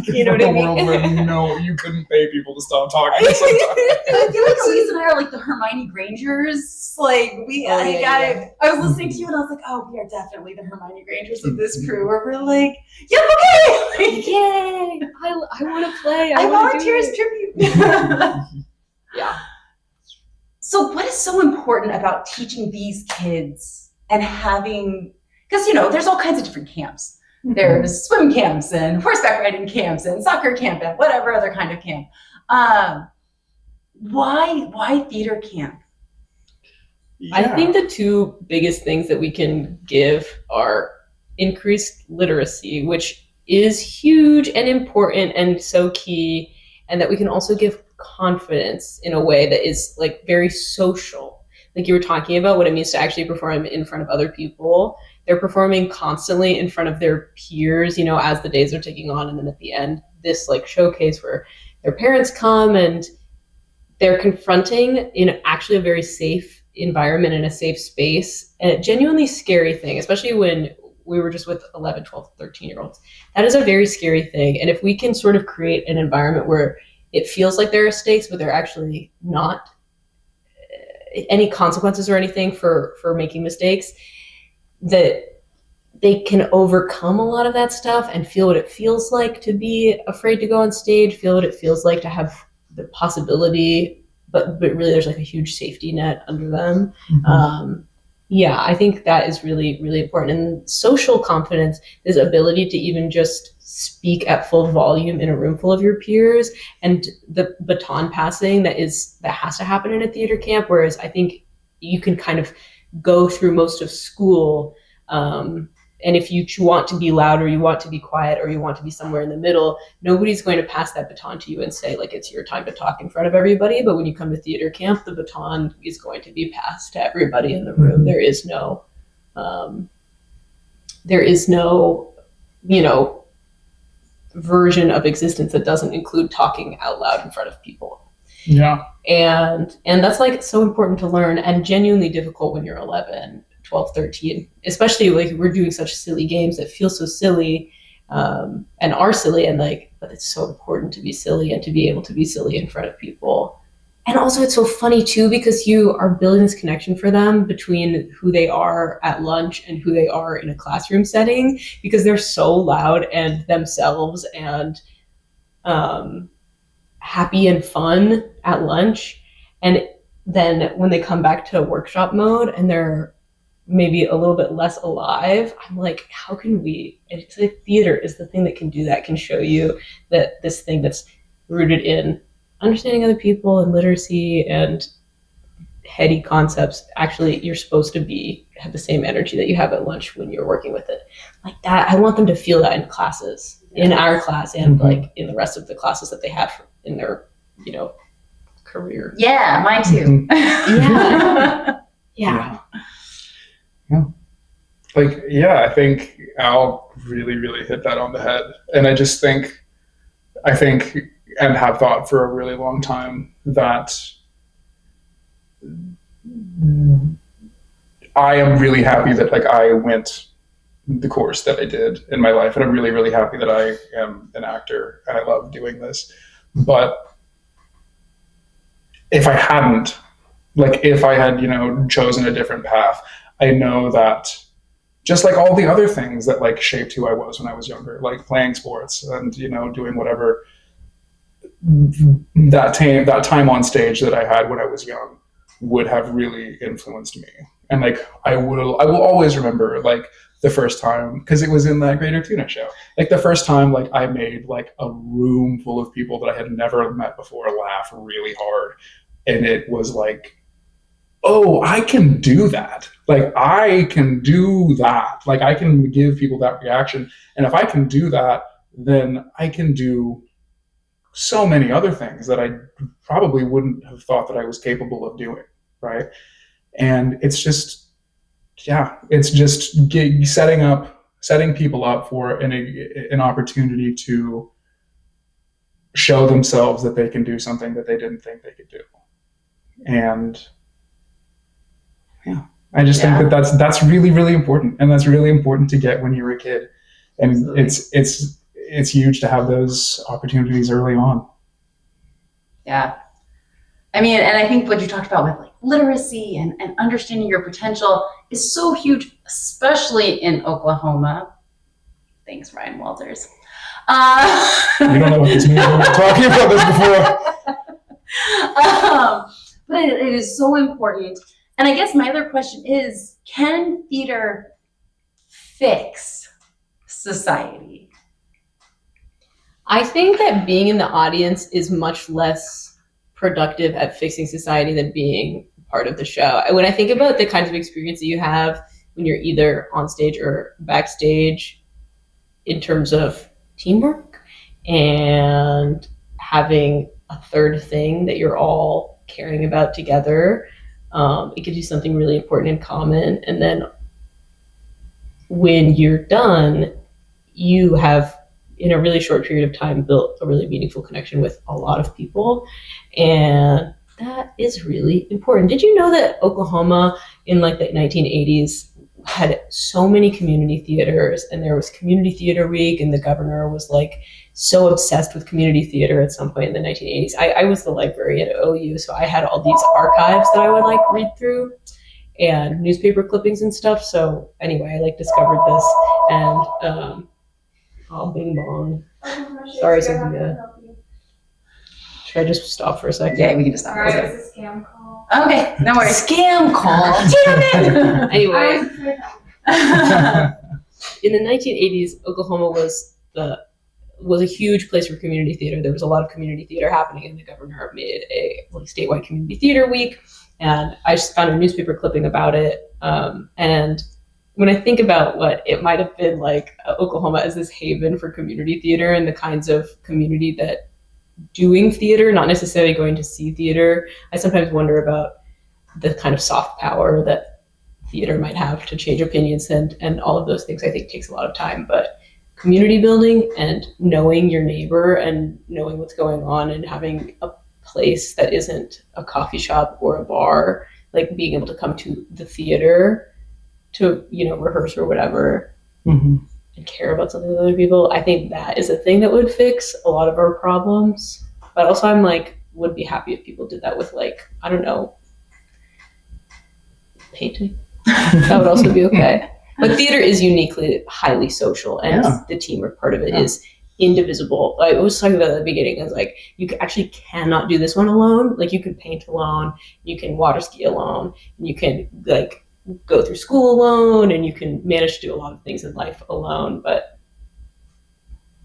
You know what I mean? A world where you couldn't pay people to stop talking sometimes. I feel like Alleese and I are like the Hermione Grangers. Like, I was listening to you and I was like, oh, we are definitely the Hermione Grangers of this crew, where we're like, yeah, okay. Like, Yay! I want to play. I wanna do volunteer as it. tribute. Yeah. So what is so important about teaching these kids and having, because, you know, there's all kinds of different camps. There's swim camps and horseback riding camps and soccer camp and whatever other kind of camp. Why theater camp? I think the two biggest things that we can give are increased literacy, which is huge and important and so key, and that we can also give confidence in a way that is like very social. Like, you were talking about what it means to actually perform in front of other people. They're performing constantly in front of their peers, you know, as the days are ticking on. And then at the end, this like showcase where their parents come and they're confronting in actually a very safe environment, in a safe space, and a genuinely scary thing, especially when we were just with 11, 12, 13-year-olds. That is a very scary thing. And if we can sort of create an environment where it feels like there are stakes, but they're actually not any consequences or anything for making mistakes, that they can overcome a lot of that stuff and feel what it feels like to be afraid to go on stage, feel what it feels like to have the possibility, but really there's like a huge safety net under them. Yeah, I think that is really, really important. And social confidence is ability to even just speak at full volume in a room full of your peers, and the baton passing that has to happen in a theater camp. Whereas I think you can kind of go through most of school, and if you want to be loud or you want to be quiet or you want to be somewhere in the middle, nobody's going to pass that baton to you and say, like, it's your time to talk in front of everybody. But when you come to theater camp, the baton is going to be passed to everybody in the room. There is no, you know, version of existence that doesn't include talking out loud in front of people. Yeah. And that's like so important to learn and genuinely difficult when you're 11, 12, 13, especially like we're doing such silly games that feel so silly and are silly, and like, but it's so important to be silly and to be able to be silly in front of people. And also it's so funny too, because you are building this connection for them between who they are at lunch and who they are in a classroom setting, because they're so loud and themselves and happy and fun at lunch. And then when they come back to workshop mode and they're maybe a little bit less alive, I'm like, how can we, it's like theater is the thing that can do that, can show you that this thing that's rooted in understanding other people and literacy and heady concepts, actually you're supposed to have the same energy that you have at lunch when you're working with it. Like that, I want them to feel that in classes, in our class and like in the rest of the classes that they have in their, career. Yeah, mine too. Yeah. Like, I think Al really, really hit that on the head. And I think and have thought for a really long time that I am really happy that like I went the course that I did in my life. And I'm really, really happy that I am an actor and I love doing this. But if I hadn't, like if I had, chosen a different path, I know that just like all the other things that like shaped who I was when I was younger, like playing sports and, doing whatever, that time on stage that I had when I was young would have really influenced me. And like, I will always remember like the first time, because it was in that Greater Tuna show, like the first time like I made like a room full of people that I had never met before laugh really hard. And it was like, oh, I can do that. Like I can do that. Like I can give people that reaction. And if I can do that, then I can do so many other things that I probably wouldn't have thought that I was capable of doing, right? And it's just, setting people up for an opportunity to show themselves that they can do something that they didn't think they could do. And I just think that that's really, really important, and that's really important to get when you're a kid. And Absolutely. It's huge to have those opportunities early on. Yeah. I mean, and I think what you talked about with like literacy and understanding your potential is so huge, especially in Oklahoma. Thanks, Ryan Walters. You don't know what this means. We've been talking about this before. But it is so important. And I guess my other question is, can theater fix society? I think that being in the audience is much less productive at fixing society than being part of the show. When I think about the kinds of experience that you have when you're either on stage or backstage in terms of teamwork and having a third thing that you're all caring about together, it gives you something really important in common. And then when you're done, you have, in a really short period of time, built a really meaningful connection with a lot of people. And that is really important. Did you know that Oklahoma in like the 1980s had so many community theaters, and there was Community Theater Week, and the governor was like so obsessed with community theater at some point in the 1980s. I was the librarian at OU, so I had all these archives that I would like read through and newspaper clippings and stuff. So anyway, I like discovered this, and oh, bing bong. Sorry, Sophia. Should I just stop for a second? Yeah, we can just stop. All right, Okay. it's a scam call. Okay, no worries. Scam call. Damn it. Anyway, in the 1980s, Oklahoma was a huge place for community theater. There was a lot of community theater happening, and the governor made a statewide community theater week. And I just found a newspaper clipping about it. And when I think about what it might have been like, Oklahoma as this haven for community theater and the kinds of community that doing theater, not necessarily going to see theater, I sometimes wonder about the kind of soft power that theater might have to change opinions, and all of those things I think takes a lot of time. But community building and knowing your neighbor and knowing what's going on and having a place that isn't a coffee shop or a bar, like being able to come to the theater to, you know, rehearse or whatever, and care about something with other people. I think that is a thing that would fix a lot of our problems. But also I'm like, would be happy if people did that with, like, I don't know, painting. That would also be okay. But theater is uniquely highly social, and the teamwork part of it is indivisible. I was talking about at the beginning, it's like, you actually cannot do this one alone. Like, you can paint alone, you can water ski alone, and you can, like, go through school alone, and you can manage to do a lot of things in life alone, but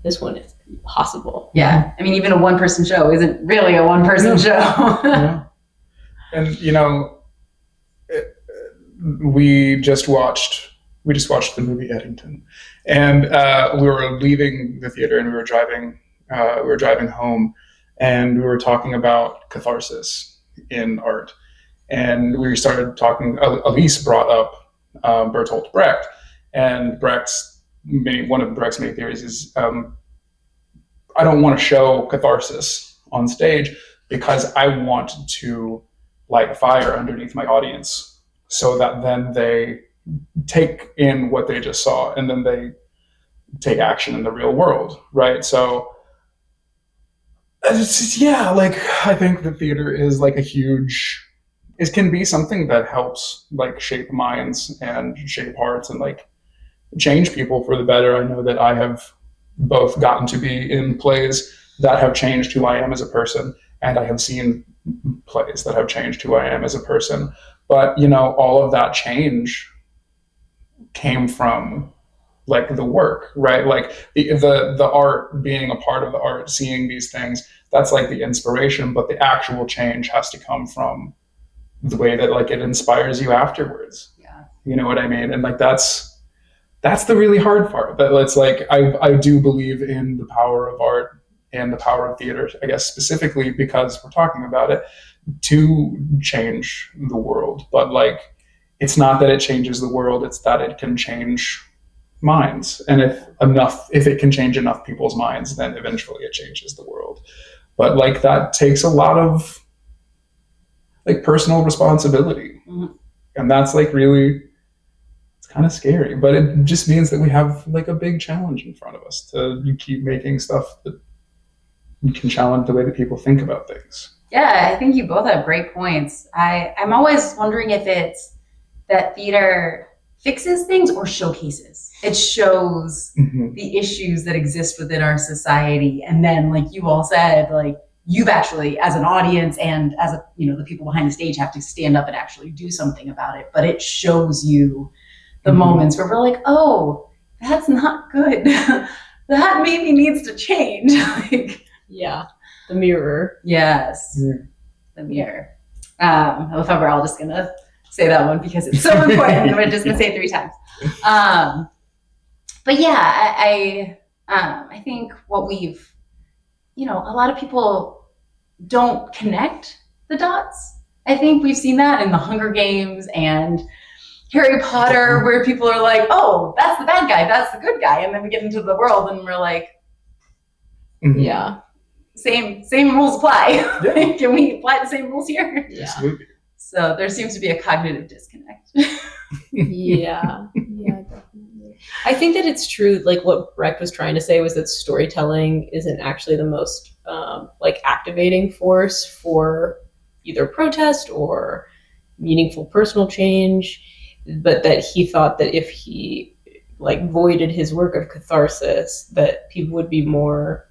this one is impossible. Yeah. I mean, even a one-person show isn't really a one-person show. Yeah. And, you know, we just watched the movie Eddington, and we were leaving the theater, and we were driving home, and we were talking about catharsis in art. And we started talking, Alleese brought up Bertolt Brecht, and one of Brecht's main theories is, I don't want to show catharsis on stage because I want to light a fire underneath my audience so that then they take in what they just saw and then they take action in the real world, right? So it's just, like, I think the theater is like it can be something that helps, like, shape minds and shape hearts and, like, change people for the better. I know that I have both gotten to be in plays that have changed who I am as a person, and I have seen plays that have changed who I am as a person. But, you know, all of that change came from, like, the work, right? Like, the art, being a part of the art, seeing these things, that's like the inspiration, but the actual change has to come from the way that, like, it inspires you afterwards. Yeah. You know what I mean? And, like, that's the really hard part. But it's like, I do believe in the power of art and the power of theater, I guess, specifically because we're talking about it, to change the world. But, like, it's not that it changes the world, it's that it can change minds. And if it can change enough people's minds, then eventually it changes the world. But, like, that takes a lot of, like, personal responsibility. And that's, like, really, it's kind of scary, but it just means that we have, like, a big challenge in front of us to keep making stuff that can challenge the way that people think about things. Yeah, I think you both have great points. I'm always wondering if it's that theater fixes things or showcases. It shows the issues that exist within our society. And then, like you all said, like, you've actually, as an audience and as the people behind the stage, have to stand up and actually do something about it. But it shows you the moments where we're like, oh, that's not good. That maybe needs to change. The mirror. Yes. The mirror. I love how we're all just gonna say that one because it's so important. We're just gonna say it 3 times. But yeah, I think what we've, a lot of people don't connect the dots. I think we've seen that in the Hunger Games and Harry Potter, where people are like, oh, that's the bad guy, that's the good guy. And then we get into the world and we're like, same rules apply. Yeah. Can we apply the same rules here? Yeah. Absolutely. So there seems to be a cognitive disconnect. Yeah, definitely. I think that it's true, like what Brecht was trying to say was that storytelling isn't actually the most activating force for either protest or meaningful personal change, but that he thought that if he voided his work of catharsis, that people would be more,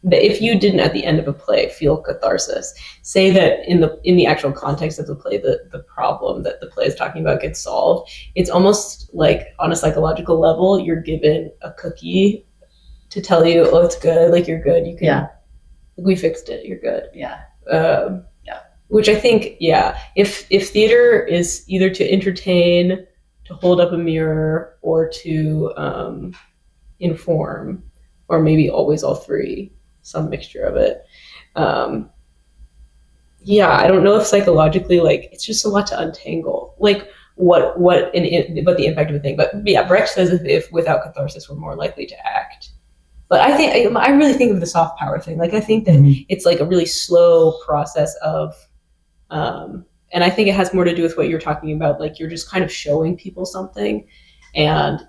that if you didn't at the end of a play feel catharsis, say that in the actual context of the play, the problem that the play is talking about gets solved, it's almost like on a psychological level, you're given a cookie to tell you, oh, it's good, like you're good, you can, we fixed it, you're good. Which I think, if theater is either to entertain, to hold up a mirror, or to inform, or maybe always all three, some mixture of it. I don't know if psychologically, it's just a lot to untangle. What the impact of a thing. But Brecht says if without catharsis we're more likely to act. But I really think of the soft power thing. Like I think that it's like a really slow process of, and I think it has more to do with what you're talking about. Like you're just kind of showing people something, and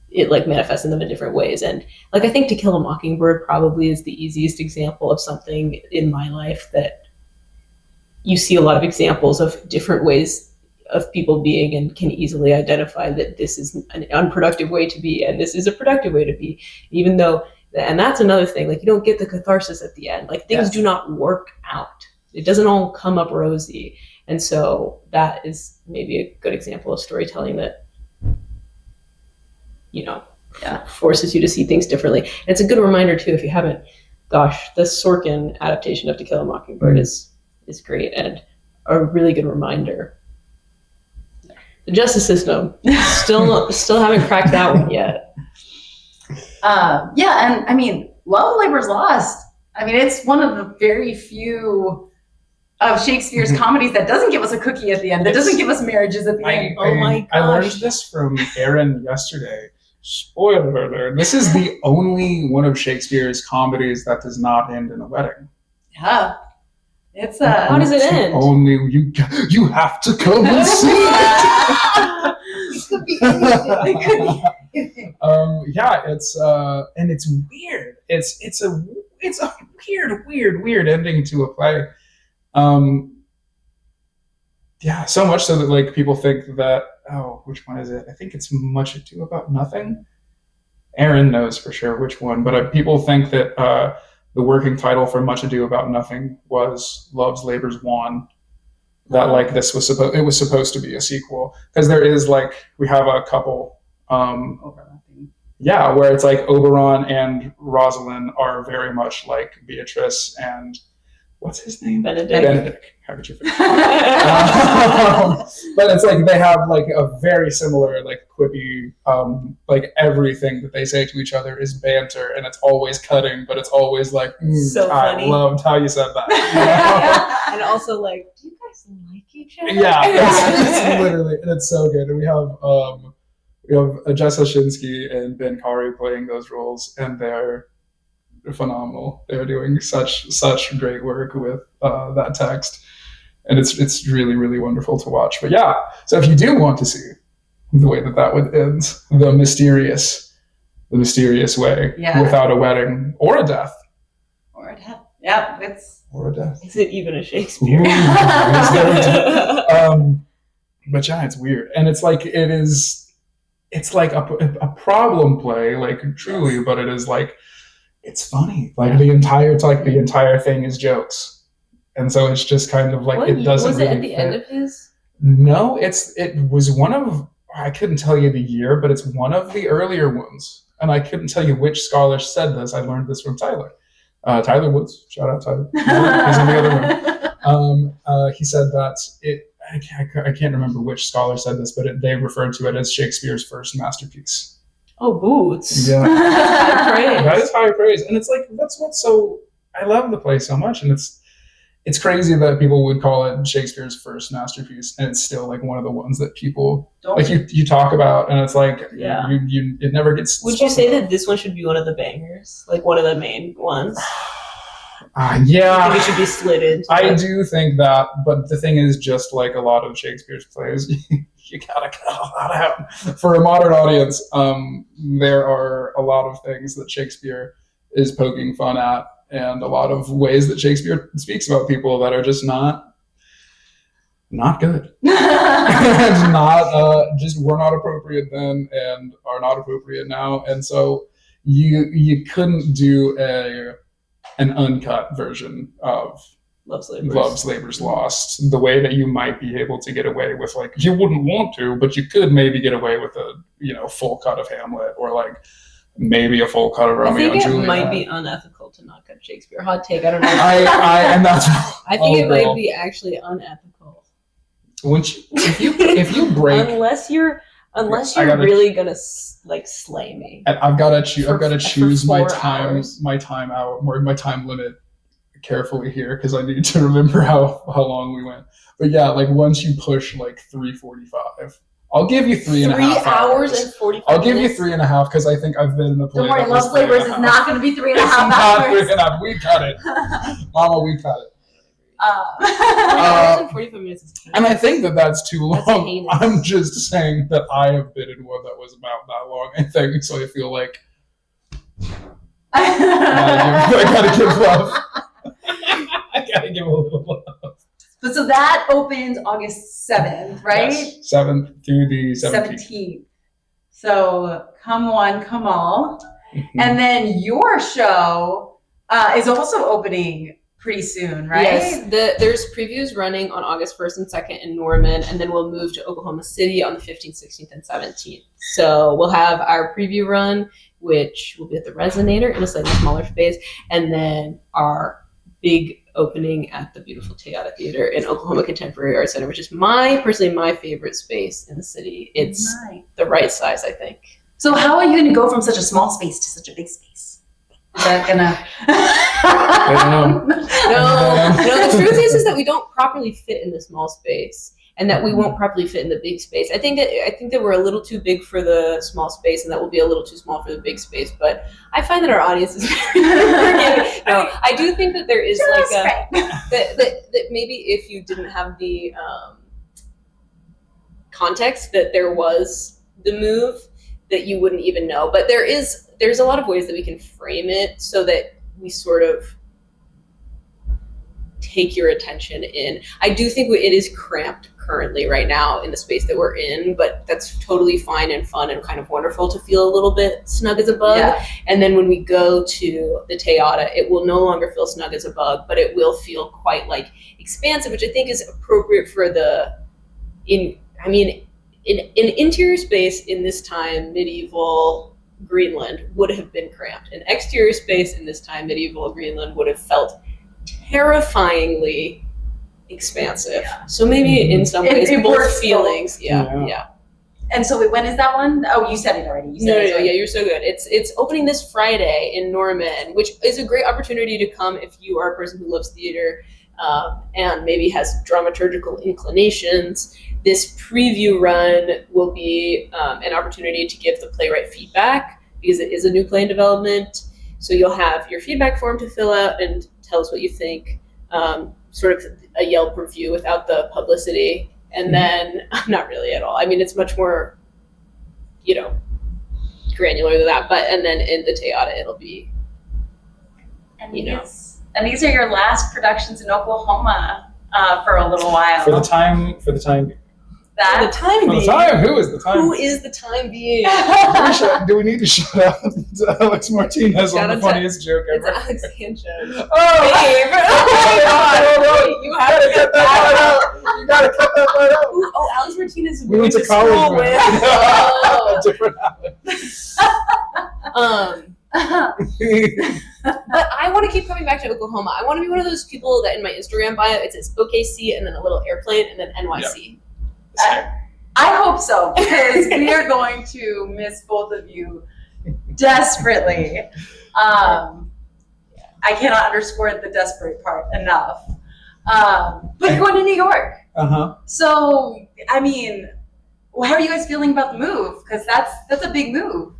it like manifests in them in different ways. And like I think To Kill a Mockingbird probably is the easiest example of something in my life that you see a lot of examples of different ways of people being and can easily identify that this is an unproductive way to be and this is a productive way to be, even though, and that's another thing, like you don't get the catharsis at the end, like things do not work out, it doesn't all come up rosy. And so that is maybe a good example of storytelling that, you know, forces you to see things differently. And it's a good reminder too, if you haven't, gosh, the Sorkin adaptation of To Kill a Mockingbird is great and a really good reminder. The justice system still haven't cracked that one yet. And I mean, Love, Labor's Lost. I mean, it's one of the very few of Shakespeare's comedies that doesn't give us a cookie at the end, that doesn't give us marriages at the end. Oh my gosh. I learned this from Aaron yesterday. Spoiler alert. This is the only one of Shakespeare's comedies that does not end in a wedding. Yeah. It's How does it end? Only you have to come and see it. Could be anything. It could be anything. It's and it's weird. It's a weird ending to a play. So much so that like people think that, which one is it? I think it's Much Ado About Nothing. Aaron knows for sure which one, but people think that the working title for Much Ado About Nothing was Love's Labor's Won. That like it was supposed to be a sequel, because there is like we have a couple where it's like Oberon and Rosalind are very much like Beatrice and what's his name? Benedict. How could you forget? But it's like they have like a very similar like quippy, like everything that they say to each other is banter, and it's always cutting, but it's always like, so funny. I loved how you said that. And also like, do you guys like each other? Yeah, it's literally, and it's so good. And we have Jess Hoshinsky and Ben Kari playing those roles, and they're phenomenal. They're doing such great work with that text, and it's really, really wonderful to watch. But yeah, so if you do want to see the way that would end, the mysterious way, without a wedding or a death, or a death. Is it even a Shakespeare? But yeah, it's weird, and it's like it's like a problem play, like truly, but it is like. It's funny. Like the entire thing is jokes. And so it's just kind of like what it doesn't really was it at the fit. end of his? No, it was one of, I couldn't tell you the year, but it's one of the earlier ones. And I couldn't tell you which scholar said this. I learned this from Tyler. Tyler Woods. Shout out Tyler. He's in the other room. He said that I can't remember which scholar said this, but they referred to it as Shakespeare's first masterpiece. Oh, boots. Yeah. That Praise. is high praise. And it's like, that's what's so, I love the play so much. And it's crazy that people would call it Shakespeare's first masterpiece. And it's still like one of the ones that people, you talk about, and it's like, it never gets. Would you say that this one should be one of the bangers? Like one of the main ones? Yeah. I think it should be slid into I do think that, but the thing is, just like a lot of Shakespeare's plays, you gotta cut a lot out. For a modern audience, there are a lot of things that Shakespeare is poking fun at, and a lot of ways that Shakespeare speaks about people that are just not good. Were not appropriate then and are not appropriate now. And so you couldn't do an uncut version of Love's Labor's Lost, the way that you might be able to get away with, like, you wouldn't want to, but you could maybe get away with a full cut of Hamlet, or like maybe a full cut of Romeo and Juliet. I think it might be unethical to not cut Shakespeare. Hot take, I don't know. I think it might be actually unethical. If you break, unless you're really gonna like slay me. I've got to choose my 4 time hours. my time limit carefully here, because I need to remember how long we went. But yeah, like once you push like 3:45, I'll give you 3.5 hours and 45 I'll give you minutes. 3.5 because I think I've been in a play. Don't worry, that was Love Laborers is 3.5. not going to be 3.5 It's not hours. 3.5. We cut it. Mama, we cut it. 3 hours and 45 minutes is And I think that that's too long. That's heinous. I'm just saying that I have been in one that was about that long, I think, so I feel like I gotta give love. I gotta give a little love. But so that opens August 7th, right? Yes, 7th through the 17th. 17th. So come one, come all. Mhm. And then your show is also opening pretty soon, right? Yes, there's previews running on August 1st and 2nd in Norman, and then we'll move to Oklahoma City on the 15th, 16th, and 17th. So we'll have our preview run, which will be at the Resonator in a slightly smaller space, and then our big opening at the beautiful Teata Theater in Oklahoma Contemporary Arts Center, which is personally my favorite space in the city. It's Nice. the right size, I think. So how are you going to go from such a small space to such a big space? Is that gonna? I don't know. No, the truth is that we don't properly fit in the small space, and that we won't properly fit in the big space. I think that we're a little too big for the small space, and that we'll be a little too small for the big space. But I find that our audience is very forgiving. No, I do think that there is Just like right. that maybe if you didn't have the context that there was the move, that you wouldn't even know. But there's a lot of ways that we can frame it so that we sort of take your attention in. I do think it is cramped currently right now in the space that we're in, but that's totally fine and fun and kind of wonderful to feel a little bit snug as a bug. Yeah. And then when we go to the Teata, it will no longer feel snug as a bug, but it will feel quite like expansive, which I think is appropriate for an interior space in this time, medieval Greenland would have been cramped. An exterior space in this time, medieval Greenland would have felt terrifyingly expansive. Yeah. So maybe in some ways, it both works feelings. both. Yeah. And so when is that one? Oh, you said it already. No, you're so good. It's opening this Friday in Norman, which is a great opportunity to come if you are a person who loves theater and maybe has dramaturgical inclinations. This preview run will be an opportunity to give the playwright feedback because it is a new play in development. So you'll have your feedback form to fill out and tell us what you think, sort of a Yelp review without the publicity. And then, not really at all. I mean, it's much more, granular than that. And then in the Teata, it'll be, And these are your last productions in Oklahoma for a little while. For the time for the time being. who is the time? Who is the time being? Do we need to shout out to Alex Martinez Shout on the out to- funniest joke It's ever? Alex Sanchez. Oh, Babe. Oh my God. You have to get that out. You gotta cut that part out. Oh, Alex Martinez is We went to school college with. with. Oh. Different Alex. But I want to keep coming back to Oklahoma. I want to be one of those people that in my Instagram bio it says OKC and then a little airplane and then NYC. I hope so, because we are going to miss both of you desperately. I cannot underscore the desperate part enough. But you're going to New York. Uh-huh. So, I mean, how are you guys feeling about the move? Because that's a big move.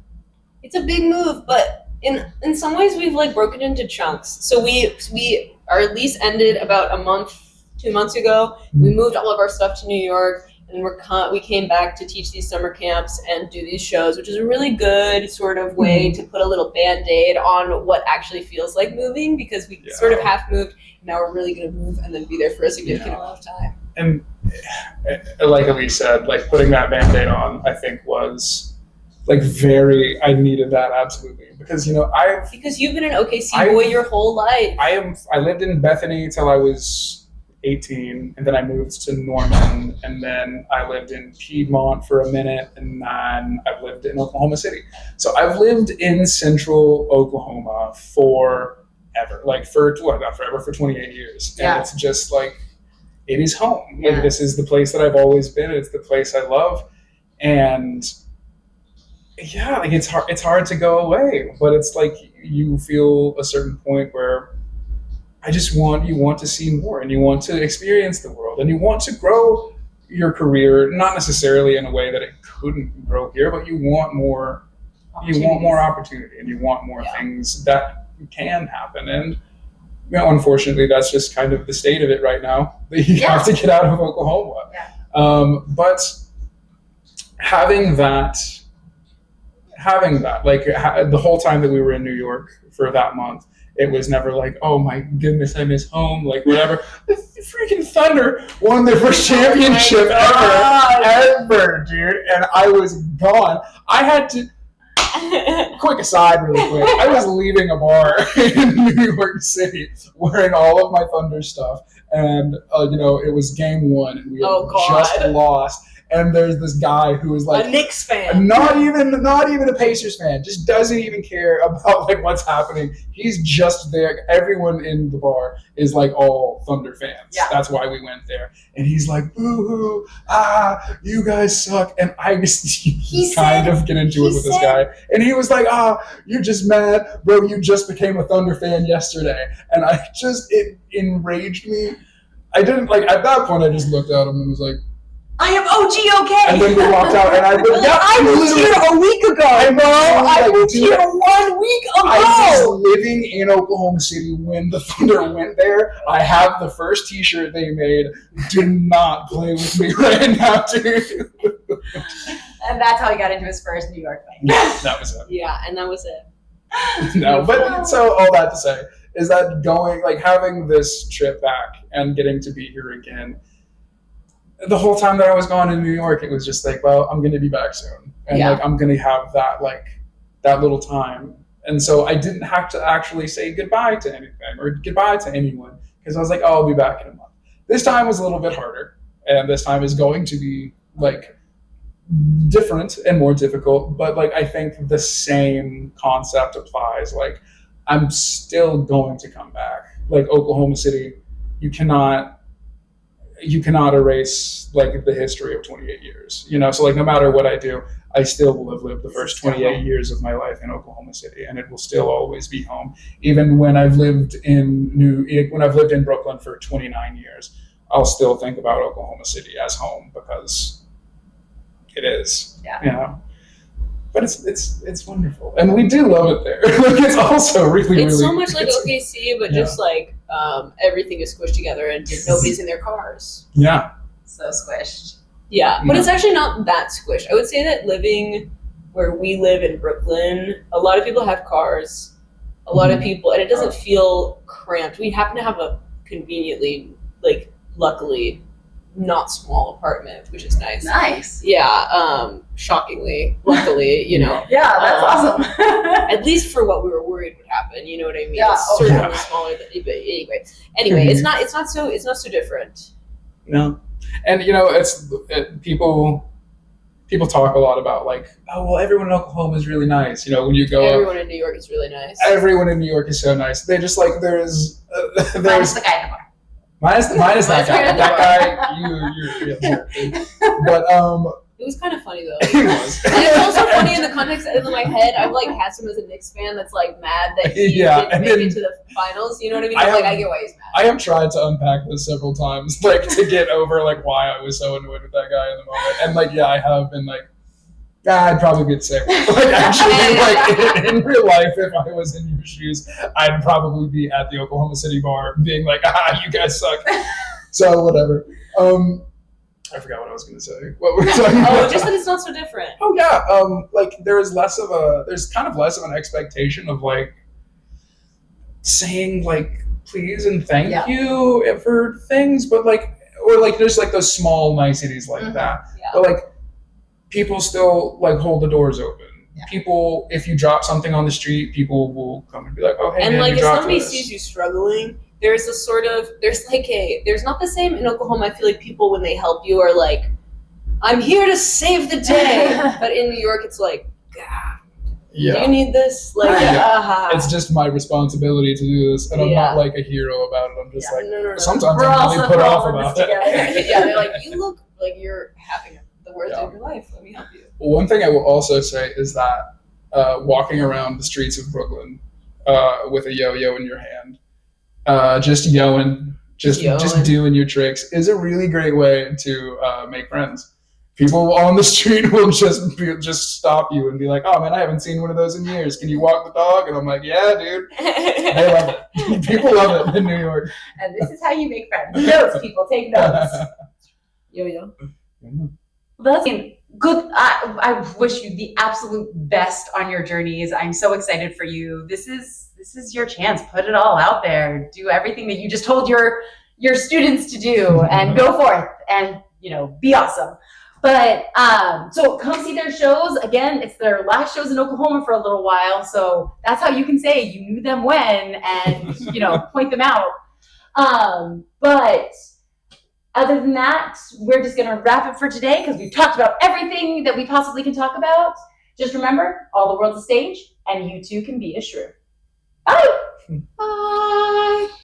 It's a big move, but in some ways we've like broken into chunks. So our lease ended about 2 months ago. We moved all of our stuff to New York. And we came back to teach these summer camps and do these shows, which is a really good sort of way to put a little Band-Aid on what actually feels like moving, because we sort of half moved. And now we're really going to move and then be there for a significant amount of time. And like Alleese said, like putting that Band-Aid on, I think was like I needed that absolutely. Because, Because you've been an OKC boy your whole life. I lived in Bethany till I was 18, and then I moved to Norman, and then I lived in Piedmont for a minute, and then I've lived in Oklahoma City. So I've lived in central Oklahoma forever, like not forever, for 28 years. And it's just like, it is home. Yeah. Like, this is the place that I've always been. It's the place I love. And like it's hard to go away, but it's like you feel a certain point where you want to see more, and you want to experience the world, and you want to grow your career, not necessarily in a way that it couldn't grow here, but you want more opportunity, and you want more things that can happen. And unfortunately, that's just kind of the state of it right now. You have to get out of Oklahoma. But having that, like the whole time that we were in New York for that month, it was never like, oh my goodness, I miss home, like whatever. The freaking Thunder won their first championship ever, dude. And I was gone. I had to, quick aside really quick, I was leaving a bar in New York City wearing all of my Thunder stuff. And, it was game 1 and we had just lost. And there's this guy who is like a Knicks fan, not even a Pacers fan, just doesn't even care about like what's happening. He's just there. Everyone in the bar is like all Thunder fans. Yeah. That's why we went there. And he's like, boo-hoo, you guys suck. And I just kind of get into it with this guy. And he was like, you're just mad, bro. You just became a Thunder fan yesterday. And it enraged me. I didn't like at that point. I just looked at him and was like, I am OG okay. And then we walked out, and I moved here a week ago. I moved here 1 week ago. I was living in Oklahoma City when the Thunder went there. I have the first T-shirt they made. Do not play with me right now, dude. And that's how he got into his first New York fight. Yeah, that was it. Yeah, and that was it. No, but so all that to say is that having this trip back and getting to be here again. The whole time that I was gone in New York, it was just like, well, I'm going to be back soon. And I'm going to have that little time. And so I didn't have to actually say goodbye to anything or goodbye to anyone because I was like, I'll be back in a month. This time was a little bit harder. And this time is going to be different and more difficult. But I think the same concept applies. I'm still going to come back. Oklahoma City, you cannot erase the history of 28 years, so no matter what I do, I still will have lived the first 28 years of my life in Oklahoma City, and it will still always be home. Even when I've lived in Brooklyn for 29 years, I'll still think about Oklahoma City as home because it is. But it's wonderful, and we do love it there. It's also really it's so much like OKC, but just everything is squished together and nobody's in their cars. Yeah, so squished. Yeah, but it's actually not that squished. I would say that living where we live in Brooklyn, a lot of people have cars, a lot of people, and it doesn't feel cramped. We happen to have a conveniently, luckily, not small apartment, which is nice. Nice. Yeah. Shockingly, luckily, Yeah, that's awesome. At least for what we were worried would happen. You know what I mean? Yeah. It's certainly smaller than. But anyway, it's not so different. No, and people talk a lot about everyone in Oklahoma is really nice. When you go, everyone in New York is really nice. Everyone in New York is so nice. They just there's Minus the guy in the bar. Minus that guy. That guy, but it was kind of funny though. It was. And it's also funny in the context in my head. I've cast him as a Knicks fan that's mad that he didn't make it to the finals. You know what I mean? I get why he's mad. I have tried to unpack this several times, to get over why I was so annoyed with that guy in the moment. And I have been I'd probably be the same. Actually, in real life, if I was in your shoes, I'd probably be at the Oklahoma City bar being you guys suck. So whatever. I forgot what I was going to say. What were we talking about? Just that it's not so different. Oh yeah. There's kind of less of an expectation of saying please and thank you for things, but there's those small niceties that. Yeah. But people still hold the doors open. Yeah. People, if you drop something on the street, people will come and be like, "Oh, hey, and man, if somebody sees you struggling, there's there's not the same in Oklahoma. I feel like people when they help you are I'm here to save the day, but in New York it's God, do you need this? It's just my responsibility to do this, and I'm not a hero about it. I'm just no. Sometimes I'm really put off about it. They're you look like you're having the worst day of your life. Let me help you. Well, one thing I will also say is that walking around the streets of Brooklyn with a yo-yo in your hand, just yoing, just doing your tricks is a really great way to make friends. People on the street will just stop you and be like, "Oh man, I haven't seen one of those in years. Can you walk the dog?" And I'm like, "Yeah, dude." They love it. People love it in New York. And this is how you make friends. Notes, people, take notes. Yo-yo. That's good. I wish you the absolute best on your journeys. I'm so excited for you. This is your chance. Put it all out there. Do everything that you just told your students to do, and go forth and be awesome. But so come see their shows. Again, it's their last shows in Oklahoma for a little while, so that's how you can say you knew them when, and point them out. But other than that, we're just gonna wrap it for today because we've talked about everything that we possibly can talk about. Just remember, all the world's a stage, and you too can be a shrew. Bye. Bye.